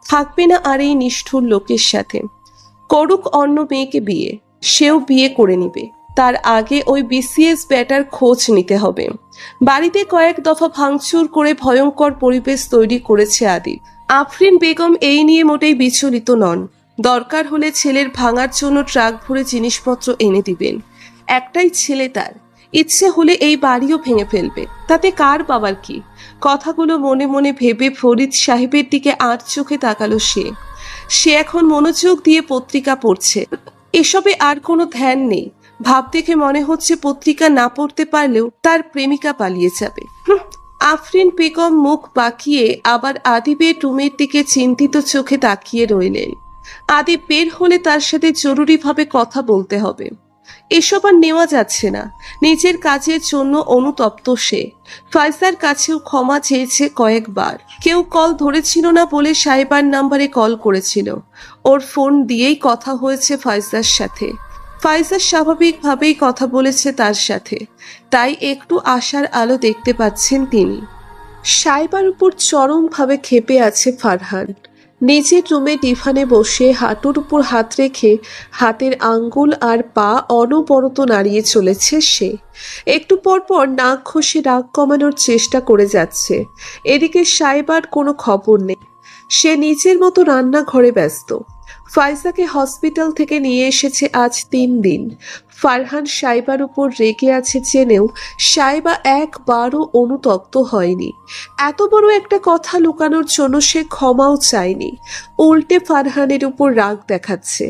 Speaker 2: থাকবে না আর এই নিষ্ঠুর লোকের সাথে। করুক অন্য মেয়েকে বিয়ে, সেও বিয়ে করে নিবে। তার আগে ওই বিসিএস ব্যাটার খোঁজ নিতে হবে। বাড়িতে কয়েক দফা ভাঙচুর করে ভয়ঙ্কর পরিবেশ তৈরি করেছে আদিব। আফরিন বেগম এই নিয়ে মোটেই বিচলিত নন। দরকার হলে ছেলের ভাঙার জন্য ট্রাক ভরে জিনিসপত্র এনে দিবেন। একটাই ছেলে তার, ইচ্ছে হলে এই বাড়িও ভেঙে ফেলবে, তাতে কার বাবার কি? কথাগুলো মনে মনে ভেবে ফরিদ সাহেবের দিকে আট চোখে তাকালো সে এখন মনোযোগ দিয়ে পত্রিকা পড়ছে। এসবে আর কোনো ধ্যান নেই। ভাব দেখে মনে হচ্ছে পত্রিকা না পড়তে পারলেও তার প্রেমিকা পালিয়ে যাবে। আফরিন বেগম মুখ বাঁকিয়ে আবার আদিবের রুমের দিকে চিন্তিত চোখে তাকিয়ে রইলেন। আদিব বের হলে তার সাথে জরুরিভাবে কথা বলতে হবে। এসব আর নেওয়া যাচ্ছে না। নিজের কাজের জন্য অনুতপ্ত সে। ফাইজার কাছেও ক্ষমা চেয়েছে কয়েকবার। কেউ কল ধরেছিল না বলে সাইবার নাম্বারে কল করেছিল। ওর ফোন দিয়েই কথা হয়েছে ফাইজার সাথে। ফাইজা স্বাভাবিকভাবেই কথা বলেছে তার সাথে, তাই একটু আশার আলো দেখতে পাচ্ছেন তিনি। সাইবার উপর চরমভাবে ক্ষেপে আছে ফারহান। নিজের রুমে ডিভানে বসে হাঁটুর উপর হাত রেখে হাতের আঙ্গুল আর পা অনবরত নাড়িয়ে চলেছে সে। একটু পর পর নাক ঘষে রাগ কমানোর চেষ্টা করে যাচ্ছে। এদিকে সাইবার কোনো খবর নেই, সে নিজের মতো রান্নাঘরে ব্যস্ত। ফাইজাকে হসপিটাল থেকে নিয়ে এসেছে আজ 3 দিন। ফারহান সাইবার উপর রেগে আছে জেনেও সাইবা একবারও অনুতপ্ত হয়নি। এত বড় একটা কথা লুকানোর জন্য সে ক্ষমাও চায়নি, উল্টে ফারহানের উপর রাগ দেখাচ্ছে।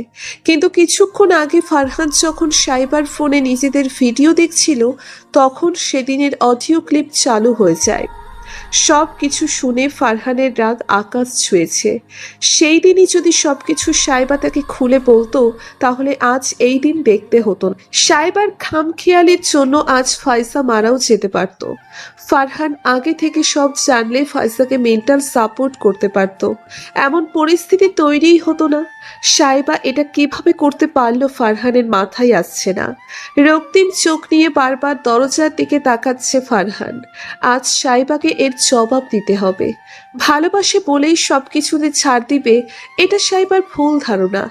Speaker 2: কিন্তু কিছুক্ষণ আগে ফারহান যখন সাইবার ফোনে নিজেদের ভিডিও দেখছিল, তখন সেদিনের অডিও ক্লিপ চালু হয়ে যায়। সব কিছু শুনে ফারহানের রাগ আকাশ ছুঁয়েছে। সেই দিনই যদি সবকিছু সাইবা তাকে খুলে বলতো, তাহলে আজ এই দিন দেখতে হতো না। সাইবার খামখেয়ালির জন্য আজ ফাইজা মারাও যেতে পারত। ফারহান আগে থেকে সব জানলে ফাইজাকে মেন্টাল সাপোর্ট করতে পারত, এমন পরিস্থিতি তৈরিই হতো না। সাইবা এটা কিভাবে করতে পারলো ফারহানের মাথায় আসছে না। রক্তিম চোখ নিয়ে বারবার দরজার দিকে তাকাচ্ছে ফারহান। আজ সাইবাকে এর জবাব দিতে হবে। ভালোবাসে বলেই সবকিছুতে ছাড় দিবে, এটা সাইবার ভুল ধারণা।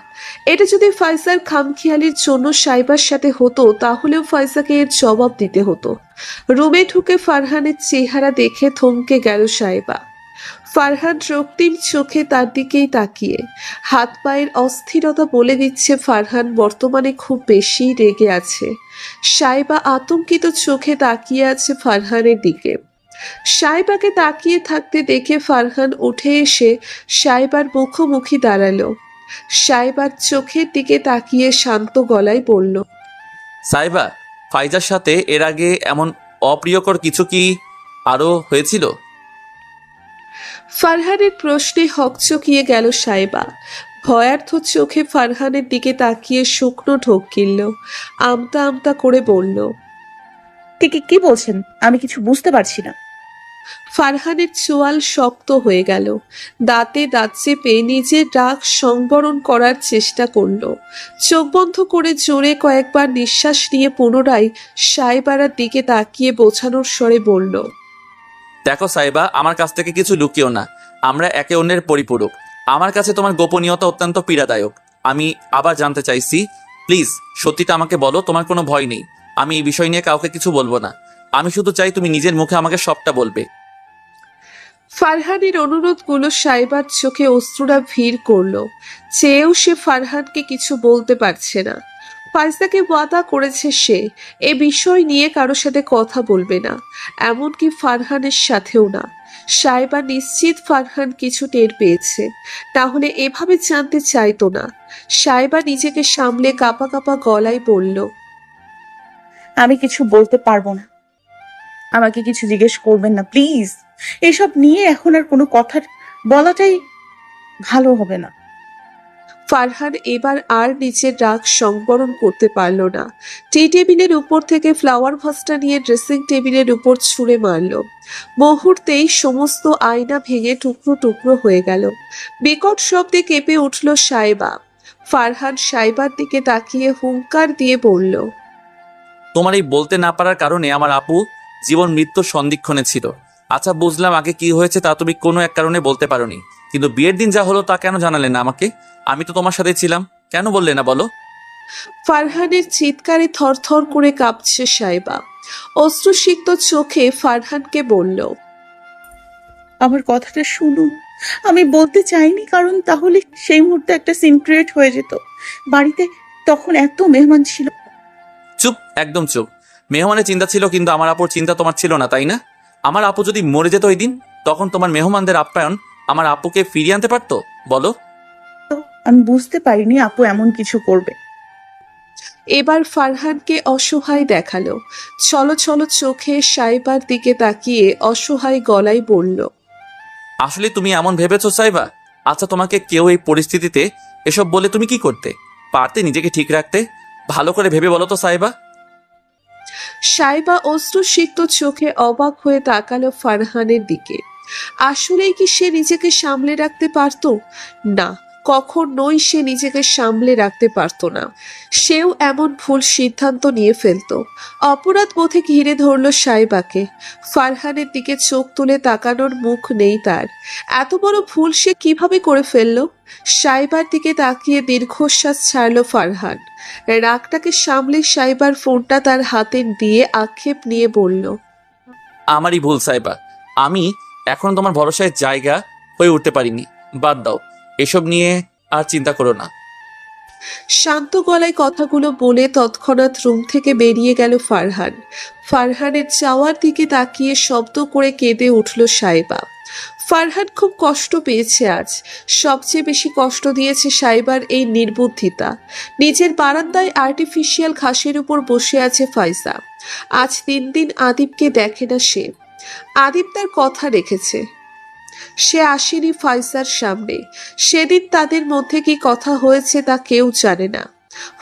Speaker 2: এটা যদি ফাইজার খামখেয়ালির জন্য সাইবার সাথে হতো, তাহলেও ফাইজাকে এর জবাব দিতে হতো। রুমে ঢুকে ফারহানের চেহারা দেখে থমকে গেল সাইবা। ফারহান রক্তিম চোখে তার দিকেই তাকিয়ে। হাত পায়ের অস্থিরতা বলে দিচ্ছে ফারহান বর্তমানে খুব বেশি রেগে আছে। সাইবা আতঙ্কিত চোখে তাকিয়ে আছে ফারহানের দিকে। সাইবাকে তাকিয়ে থাকতে দেখে ফারহান উঠে এসে সাইবার মুখোমুখি দাঁড়ালো। সাইবার চোখের দিকে তাকিয়ে শান্ত গলায় বলল,
Speaker 4: সাইবা, ফাইজার সাথে এর আগে এমন অপ্রিয়কর কিছু কি আরো হয়েছিল?
Speaker 2: ফারহানের প্রশ্নে হকচকিয়ে গেল সাইবা। ভয়ার্থ চোখে ফারহানের দিকে তাকিয়ে শুকনো ঢোক গিলল। আমতা আমতা করে বলল,
Speaker 14: কি বলছেন? আমি কিছু বুঝতে পারছি না।
Speaker 2: ফারহানের চোয়াল শক্ত হয়ে গেল। দাঁতে দাঁত চেপে নিজের রাগ সংবরণ করার চেষ্টা করল। চোখ বন্ধ করে জোরে কয়েকবার নিঃশ্বাস নিয়ে পুনরায় সাইবারার দিকে তাকিয়ে বোঝানোর স্বরে বলল,
Speaker 4: দেখো সাইবা, আমার কাছ থেকে কিছু লুকিও না। আমরা একে অন্যের পরিপূরক। আমার কাছে তোমার গোপনীয়তা অত্যন্ত পীড়াদায়ক। আমি আবার জানতে চাইছি, প্লিজ সত্যিটা আমাকে বলো। তোমার কোনো ভয় নেই। আমি এই বিষয় নিয়ে কাউকে কিছু বলবো না। আমি শুধু চাই তুমি নিজের মুখে আমাকে সবটা বলবে।
Speaker 2: ফারহানের অনুরোধগুলো সাইবার চোখে অশ্রুরা ভিড় করলো। চেয়েও সে ফারহানকে কিছু বলতে পারছে না। ফাইজাকে ওয়াদা করেছে সে এ বিষয় নিয়ে কারো সাথে কথা বলবে না, এমনকি ফারহানের সাথেও না। সাইবা নিশ্চিত ফারহান কিছু টের পেয়েছে, তাহলে এভাবে জানতে চাইতো না। সাইবা নিজেকে সামলে কাঁপা কাঁপা গলায় বলল,
Speaker 14: আমি কিছু বলতে পারবো না। আমাকে কিছু জিজ্ঞেস করবেন না প্লিজ। এসব নিয়ে এখন আর কোনো কথা বলাটাই ভালো হবে না।
Speaker 2: ফারহান এবার আর নিজের রাগ সংবরণ করতে পারল না। টি টেবিলের উপর থেকে ফ্লাওয়ার ভাসটা নিয়ে ড্রেসিং টেবিলের উপর ছুঁড়ে মারল। মুহূর্তেই সমস্ত আয়না ভেঙে টুকরো টুকরো হয়ে গেল। বিকট শব্দে কেঁপে উঠল সাইবা। ফারহান সাইবার দিকে তাকিয়ে হুঙ্কার দিয়ে বলল,
Speaker 4: তোমার এই বলতে না পারার কারণে আমার আপু জীবন মৃত্যুর সন্ধিক্ষণে ছিল। আচ্ছা, বুঝলাম আগে কি হয়েছে তা তুমি কোনো এক কারণে বলতে পারোনি, কিন্তু বিয়ের দিন যা হলো তা কেন জানালে না আমাকে? আমি তো তোমার সাথে ছিলাম, কেন বললে না বলো?
Speaker 2: ফারহানের চিৎকারে থরথর করে কাঁপছে সাইবা। অশ্রুসিক্ত চোখে ফারহানকে বলল,
Speaker 14: আমার কথাটা শুনুন। আমি বলতে চাইনি, কারণ তাহলে সেই মুহূর্তে একটা সিন ক্রিয়েট হয়ে যেত। বাড়িতে তখন এত মেহমান ছিল।
Speaker 4: চুপ, একদম চুপ। মেহমানের চিন্তা ছিল, কিন্তু আমার আপুর চিন্তা তোমার ছিল না, তাই না? আমার আপু যদি মরে যেত ওই দিন, তখন তোমার মেহমানদের আপ্যায়ন আমার আপুকে ফিরিয়ে আনতে পারতো? বলো।
Speaker 14: আমি বুঝতে পারিনি আপু এমন কিছু করবে।
Speaker 2: এবার ফারহানকে অসহায় দেখালো। ছলো ছলো চোখে সাইবার দিকে তাকিয়ে অসহায় গলায় বলল,
Speaker 4: আসলে তুমি এমন ভেবেছো সাইবা? আচ্ছা, তোমাকে কেউ এই পরিস্থিতিতে এসব বলে তুমি কি করতে পারতে? নিজেকে ঠিক রাখতে? ভালো করে ভেবে বলো তো সাইবা।
Speaker 2: সাইবা অশ্রুসিক্ত চোখে অবাক হয়ে তাকালো ফারহানের দিকে। আসলেই কি সে নিজেকে সামলে রাখতে পারতো? না, কখনোই সে নিজেকে সামলে রাখতে পারত না। সেও এমন ভুল সিদ্ধান্ত নিয়ে ফেলত। অপরাধ বোধে ঘিরে ধরল সাইবাকে। ফারহানের দিকে চোখ তুলে তাকানোর মুখ নেই তার। এত বড় ভুল সে কিভাবে করে ফেলল? সাইবার দিকে তাকিয়ে দীর্ঘশ্বাস ছাড়ল ফারহান। রাগটাকে সামলে সাইবার ফোনটা তার হাতে দিয়ে আক্ষেপ নিয়ে বলল,
Speaker 4: আমারই ভুল সাইবা। আমি এখন তোমার ভরসায় জায়গা হয়ে উঠতে পারিনি। বাদ দাও, এসব নিয়ে আর চিন্তা করো না।
Speaker 2: শান্ত গলায় কথাগুলো বলে তৎক্ষণাৎ রুম থেকে বেরিয়ে গেল ফারহান। ফারহানের যাওয়ার দিকে তাকিয়ে শব্দ করে কেঁদে উঠল সাইবা। ফারহান খুব কষ্ট পেয়েছে আজ। সবচেয়ে বেশি কষ্ট দিয়েছে সাইবার এই নির্বুদ্ধিতা। নিজের বারান্দায় আর্টিফিশিয়াল ঘাসের উপর বসে আছে ফাইজা। আজ 3 দিন আদিবকে দেখে না সে। আদিব তার কথা রেখেছে। সে আসেনি ফাইজার সামনে। সেদিন তাদের মধ্যে কি কথা হয়েছে তা কেউ জানে না।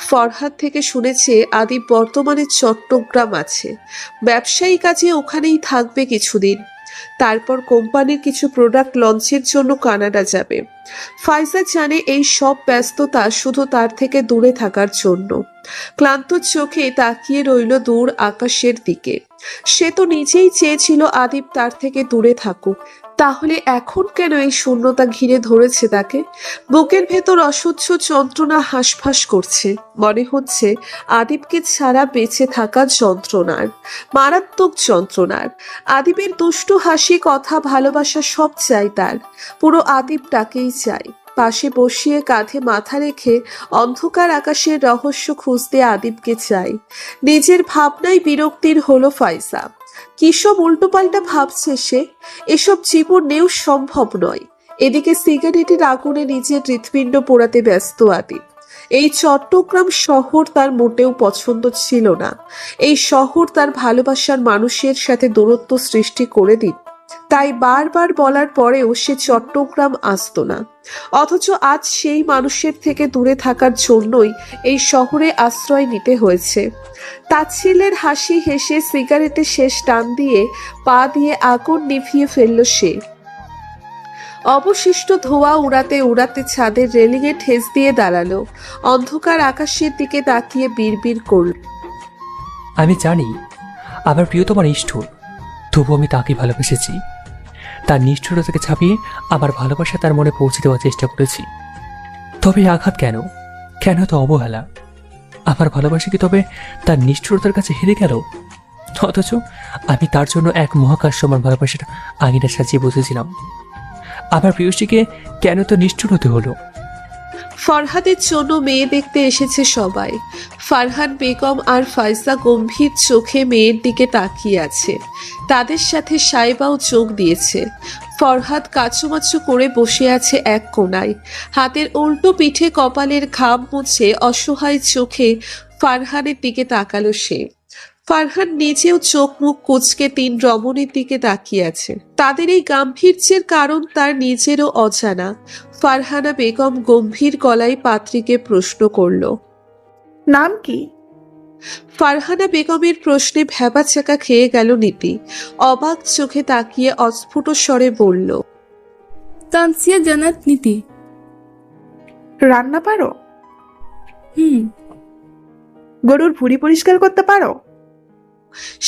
Speaker 2: ফরহাদ থেকে শুনেছে আদিব বর্তমানে চট্টগ্রাম আছে। ব্যবসায়ী কাজে ওখানেই থাকবে কিছুদিন। তারপর কোম্পানির কিছু প্রোডাক্ট লঞ্চের জন্য কানাডা যাবে। ফাইজা জানে এই সব ব্যস্ততা শুধু তার থেকে দূরে থাকার জন্য। ক্লান্ত চোখে তাকিয়ে রইল দূর আকাশের দিকে। সে তো নিজেই চেয়েছিল আদিব তার থেকে দূরে থাকুক। তাহলে এখন কেন এই শূন্যতা ঘিরে ধরেছে তাকে? বুকের ভেতর অসহ্য যন্ত্রণা হাঁসফাঁস করছে। মনে হচ্ছে আদিবকে ছাড়া বেঁচে থাকা যন্ত্রণার, মারাত্মক যন্ত্রণার। আদিবের দুষ্টু হাসি, কথা, ভালোবাসা সব চাই তার। পুরো আদিবটাকেই চাই। পাশে বসিয়ে কাঁধে মাথা রেখে অন্ধকার আকাশের রহস্য খুঁজতে আদিবকে চাই। নিজের ভাবনায় বিরক্তির হলো ফাইজা। কিসব উল্টোপাল্টা ভাবছে সে। এসব জীবনেও সম্ভব নয়। এদিকে সিগারেটের আগুনে নিজের হৃৎপিণ্ড পোড়াতে ব্যস্ত আদিব। এই চট্টগ্রাম শহর তার মোটেও পছন্দ ছিল না। এই শহর তার ভালোবাসার মানুষের সাথে দূরত্ব সৃষ্টি করে দিত। তাই বারবার বলার পরেও সে চট্টগ্রাম আসতো না। অথচ আজ সেই মানুষের থেকে দূরে থাকার জন্যই এই শহরে আশ্রয় নিতে হয়েছে। তাচ্ছিল্যের হাসি হেসে সিগারেটের শেষ টান দিয়ে পা দিয়ে আগুন নিভিয়ে ফেলল সে। অবশিষ্ট ধোঁয়া উড়াতে উড়াতে ছাদের রেলিংয়ে ঠেস দিয়ে দাঁড়ালো। অন্ধকার আকাশের দিকে তাকিয়ে বিড়বিড় করল,
Speaker 8: আমি জানি আমার প্রিয় তোমার নিষ্ঠুর, তবু আমি তাকে ভালোবেসেছি। তার নিষ্ঠুরতাকে ছাপিয়ে আমার ভালোবাসা তার মনে পৌঁছে দেওয়ার চেষ্টা করেছি। তবে আঘাত কেন? কেন তো অবহেলা? আমার ভালোবাসা কি তবে তার নিষ্ঠুরতার কাছে হেরে গেল? অথচ আমি তার জন্য এক মহাকাশ সমান ভালোবাসাটা আঙিনা সাজিয়ে বসেছিলাম। আমার প্রিয়সীকে কেন তো নিষ্ঠুর হতে হলো?
Speaker 2: ফরহাদের জন্য মেয়ে দেখতে এসেছে সবাই। ফারহান বেগম আর ফাইজা গম্ভীর চোখে মেয়ের দিকে তাকিয়ে আছে। তাদের সাথে সাইবাও যোগ দিয়েছে। ফরহাদ কাচুমাচু করে বসে আছে এক কোণায়। হাতের উল্টো পিঠে কপালের ঘাম মুছে অসহায় চোখে ফারহানের দিকে তাকালো সে। ফারহান নিজেও চোখ মুখ কুঁচকে 3 রমণীর দিকে তাকিয়ে আছে। তাদের এই গাম্ভীর্যের কারণ তার নিজেরও অজানা। ফারহানা বেগম গম্ভীর গলায় পাত্রীকে প্রশ্ন করল,
Speaker 5: নাম কি?
Speaker 2: ফারহানা বেগমের প্রশ্নে ভ্যাবাচ্যাকা খেয়ে গেল নীতি। অবাক চোখে তাকিয়ে অস্ফুট স্বরে বলল,
Speaker 9: তানসিয়া জান্নাত নীতি।
Speaker 5: রান্না পারো?
Speaker 9: হুম।
Speaker 5: গরুর ভুঁড়ি পরিষ্কার করতে পারো?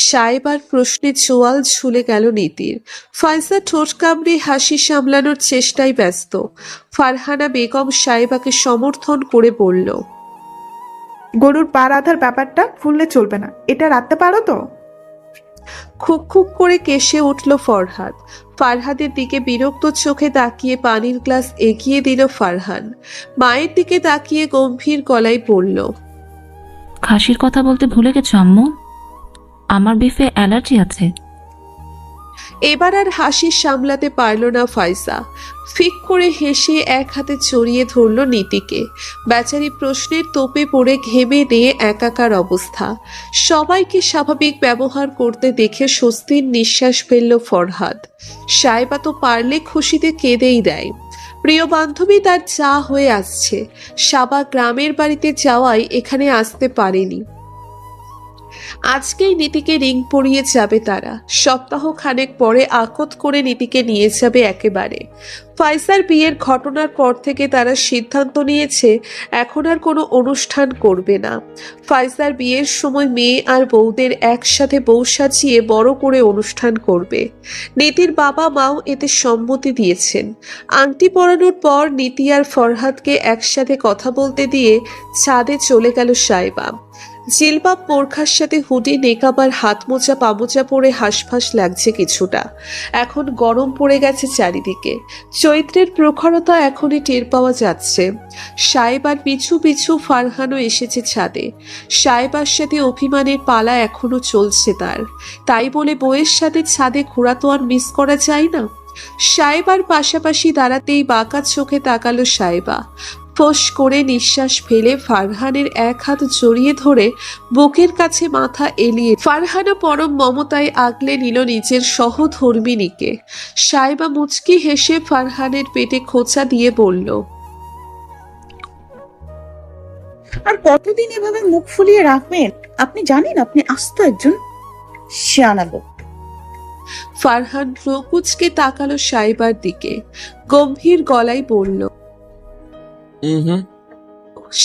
Speaker 2: সাইবার প্রশ্নে চোয়াল ঝুলে গেল নীতির। ফাইজা ঠোঁট কামড়ে হাসি সামলানোর চেষ্টায় ব্যস্ত। ফারহানা বেগম সাইবাকে সমর্থন করে বলল,
Speaker 5: গরুর পা রাধার ব্যাপারটা ভুললে চলবে না। এটা রাখতে পারো তো?
Speaker 2: খুক খুক করে কেশে উঠল ফরহাদ। ফারহাদের দিকে বিরক্ত চোখে তাকিয়ে পানির গ্লাস এগিয়ে দিল ফারহান। মায়ের দিকে তাকিয়ে গম্ভীর গলায় বলল,
Speaker 3: খাসির কথা বলতে ভুলে গেছো আম্মু? আমার বিফে অ্যালার্জি আছে।
Speaker 2: এবার আর হাসি সামলাতে পারল না ফাইজা। ফিক করে হেসে এক হাতে জড়িয়ে ধরল নীতিকে। বেচারি প্রশ্নের তোপে পড়ে ঘেমে নিয়ে একাকার অবস্থা। সবাইকে স্বাভাবিক ব্যবহার করতে দেখে স্বস্তির নিঃশ্বাস ফেলল ফরহাদ। সাইবা তো পারলে খুশিতে কেঁদেই দেয়। প্রিয় বান্ধবী তার যা হয়ে আসছে। সাবা গ্রামের বাড়িতে যাওয়ায় এখানে আসতে পারেনি। আজকেই নীতিকে রিং পরিয়ে যাবে তারা। সপ্তাহ খানেক পরে আকত করে নীতিকে নিয়ে যাবে একেবারে। ফাইজার বিয়ের ঘটনার পর থেকে তারা সিদ্ধান্ত নিয়েছে এখন আর কোনো অনুষ্ঠান করবে না। ফাইজার বিয়ের সময় মেয়ে আর বউদের একসাথে বউ সাজিয়ে বড় করে অনুষ্ঠান করবে। নীতির বাবা মাও এতে সম্মতি দিয়েছেন। আংটি পরানোর পর নীতি আর ফরহাদকে একসাথে কথা বলতে দিয়ে ছাদে চলে গেল সাইবা। জিলবাব বোরখার সাথে হুডি, নেকাব আর হাত মোজা পামোজা পরে হাঁসফাঁস লাগছে কিছুটা। এখন গরম পড়ে গেছে চারিদিকে। চৈত্রের প্রখরতা এখনই টের পাওয়া যাচ্ছে। সাইবার পিছু পিছু ফারহানও এসেছে ছাদে। সাইবার সাথে অভিমানের পালা এখনো চলছে তার। তাই বলে বউয়ের সাথে ছাদে ঘোরা তো আর মিস করা যায় না। সাইবার পাশাপাশি দাঁড়াতেই বাঁকা চোখে তাকালো সাইবা। ফোঁস করে নিঃশ্বাস ফেলে ফারহানের এক হাত জড়িয়ে ধরে বুকের কাছে মাথা এলিয়ে ফারহানও পরম মমতায় আগলে নিল নিজের সহধর্মিণীকে। সাইবা মুচকি হেসে ফারহানের পেটে খোঁচা দিয়ে বলল,
Speaker 14: আর কতদিন এভাবে মুখ ফুলিয়ে রাখবেন? আপনি জানেন আপনি আস্ত একজন শিয়ানা লোক।
Speaker 2: ফারহান রকুচকে তাকালো সাইবার দিকে, গম্ভীর গলায় বলল।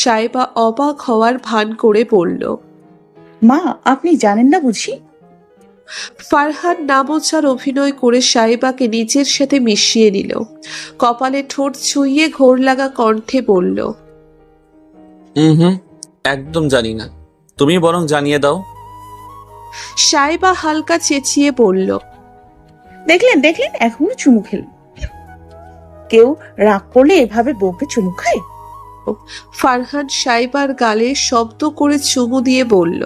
Speaker 2: সাইবা অবাক হওয়ার ভান করে বলল,
Speaker 14: মা আপনি জানেন না বুঝি?
Speaker 2: ফারহান নাবোঝার অভিনয় করে সাইবাকে নিজের সাথে মিশিয়ে নিল। কপালে ঠোঁট ছুঁয়ে ঘোর লাগা কণ্ঠে বলল,
Speaker 4: একদম জানি না, তুমি বরং জানিয়ে দাও।
Speaker 2: সাইবা হালকা চেঁচিয়ে বলল,
Speaker 14: দেখলেন দেখলেন এখনো চুমু খেলেন। কেউ রাগ করলে এভাবে বউকে চুমু খায়?
Speaker 2: ফারহান সাইবার গালে শব্দ করে চুমু দিয়ে বলল,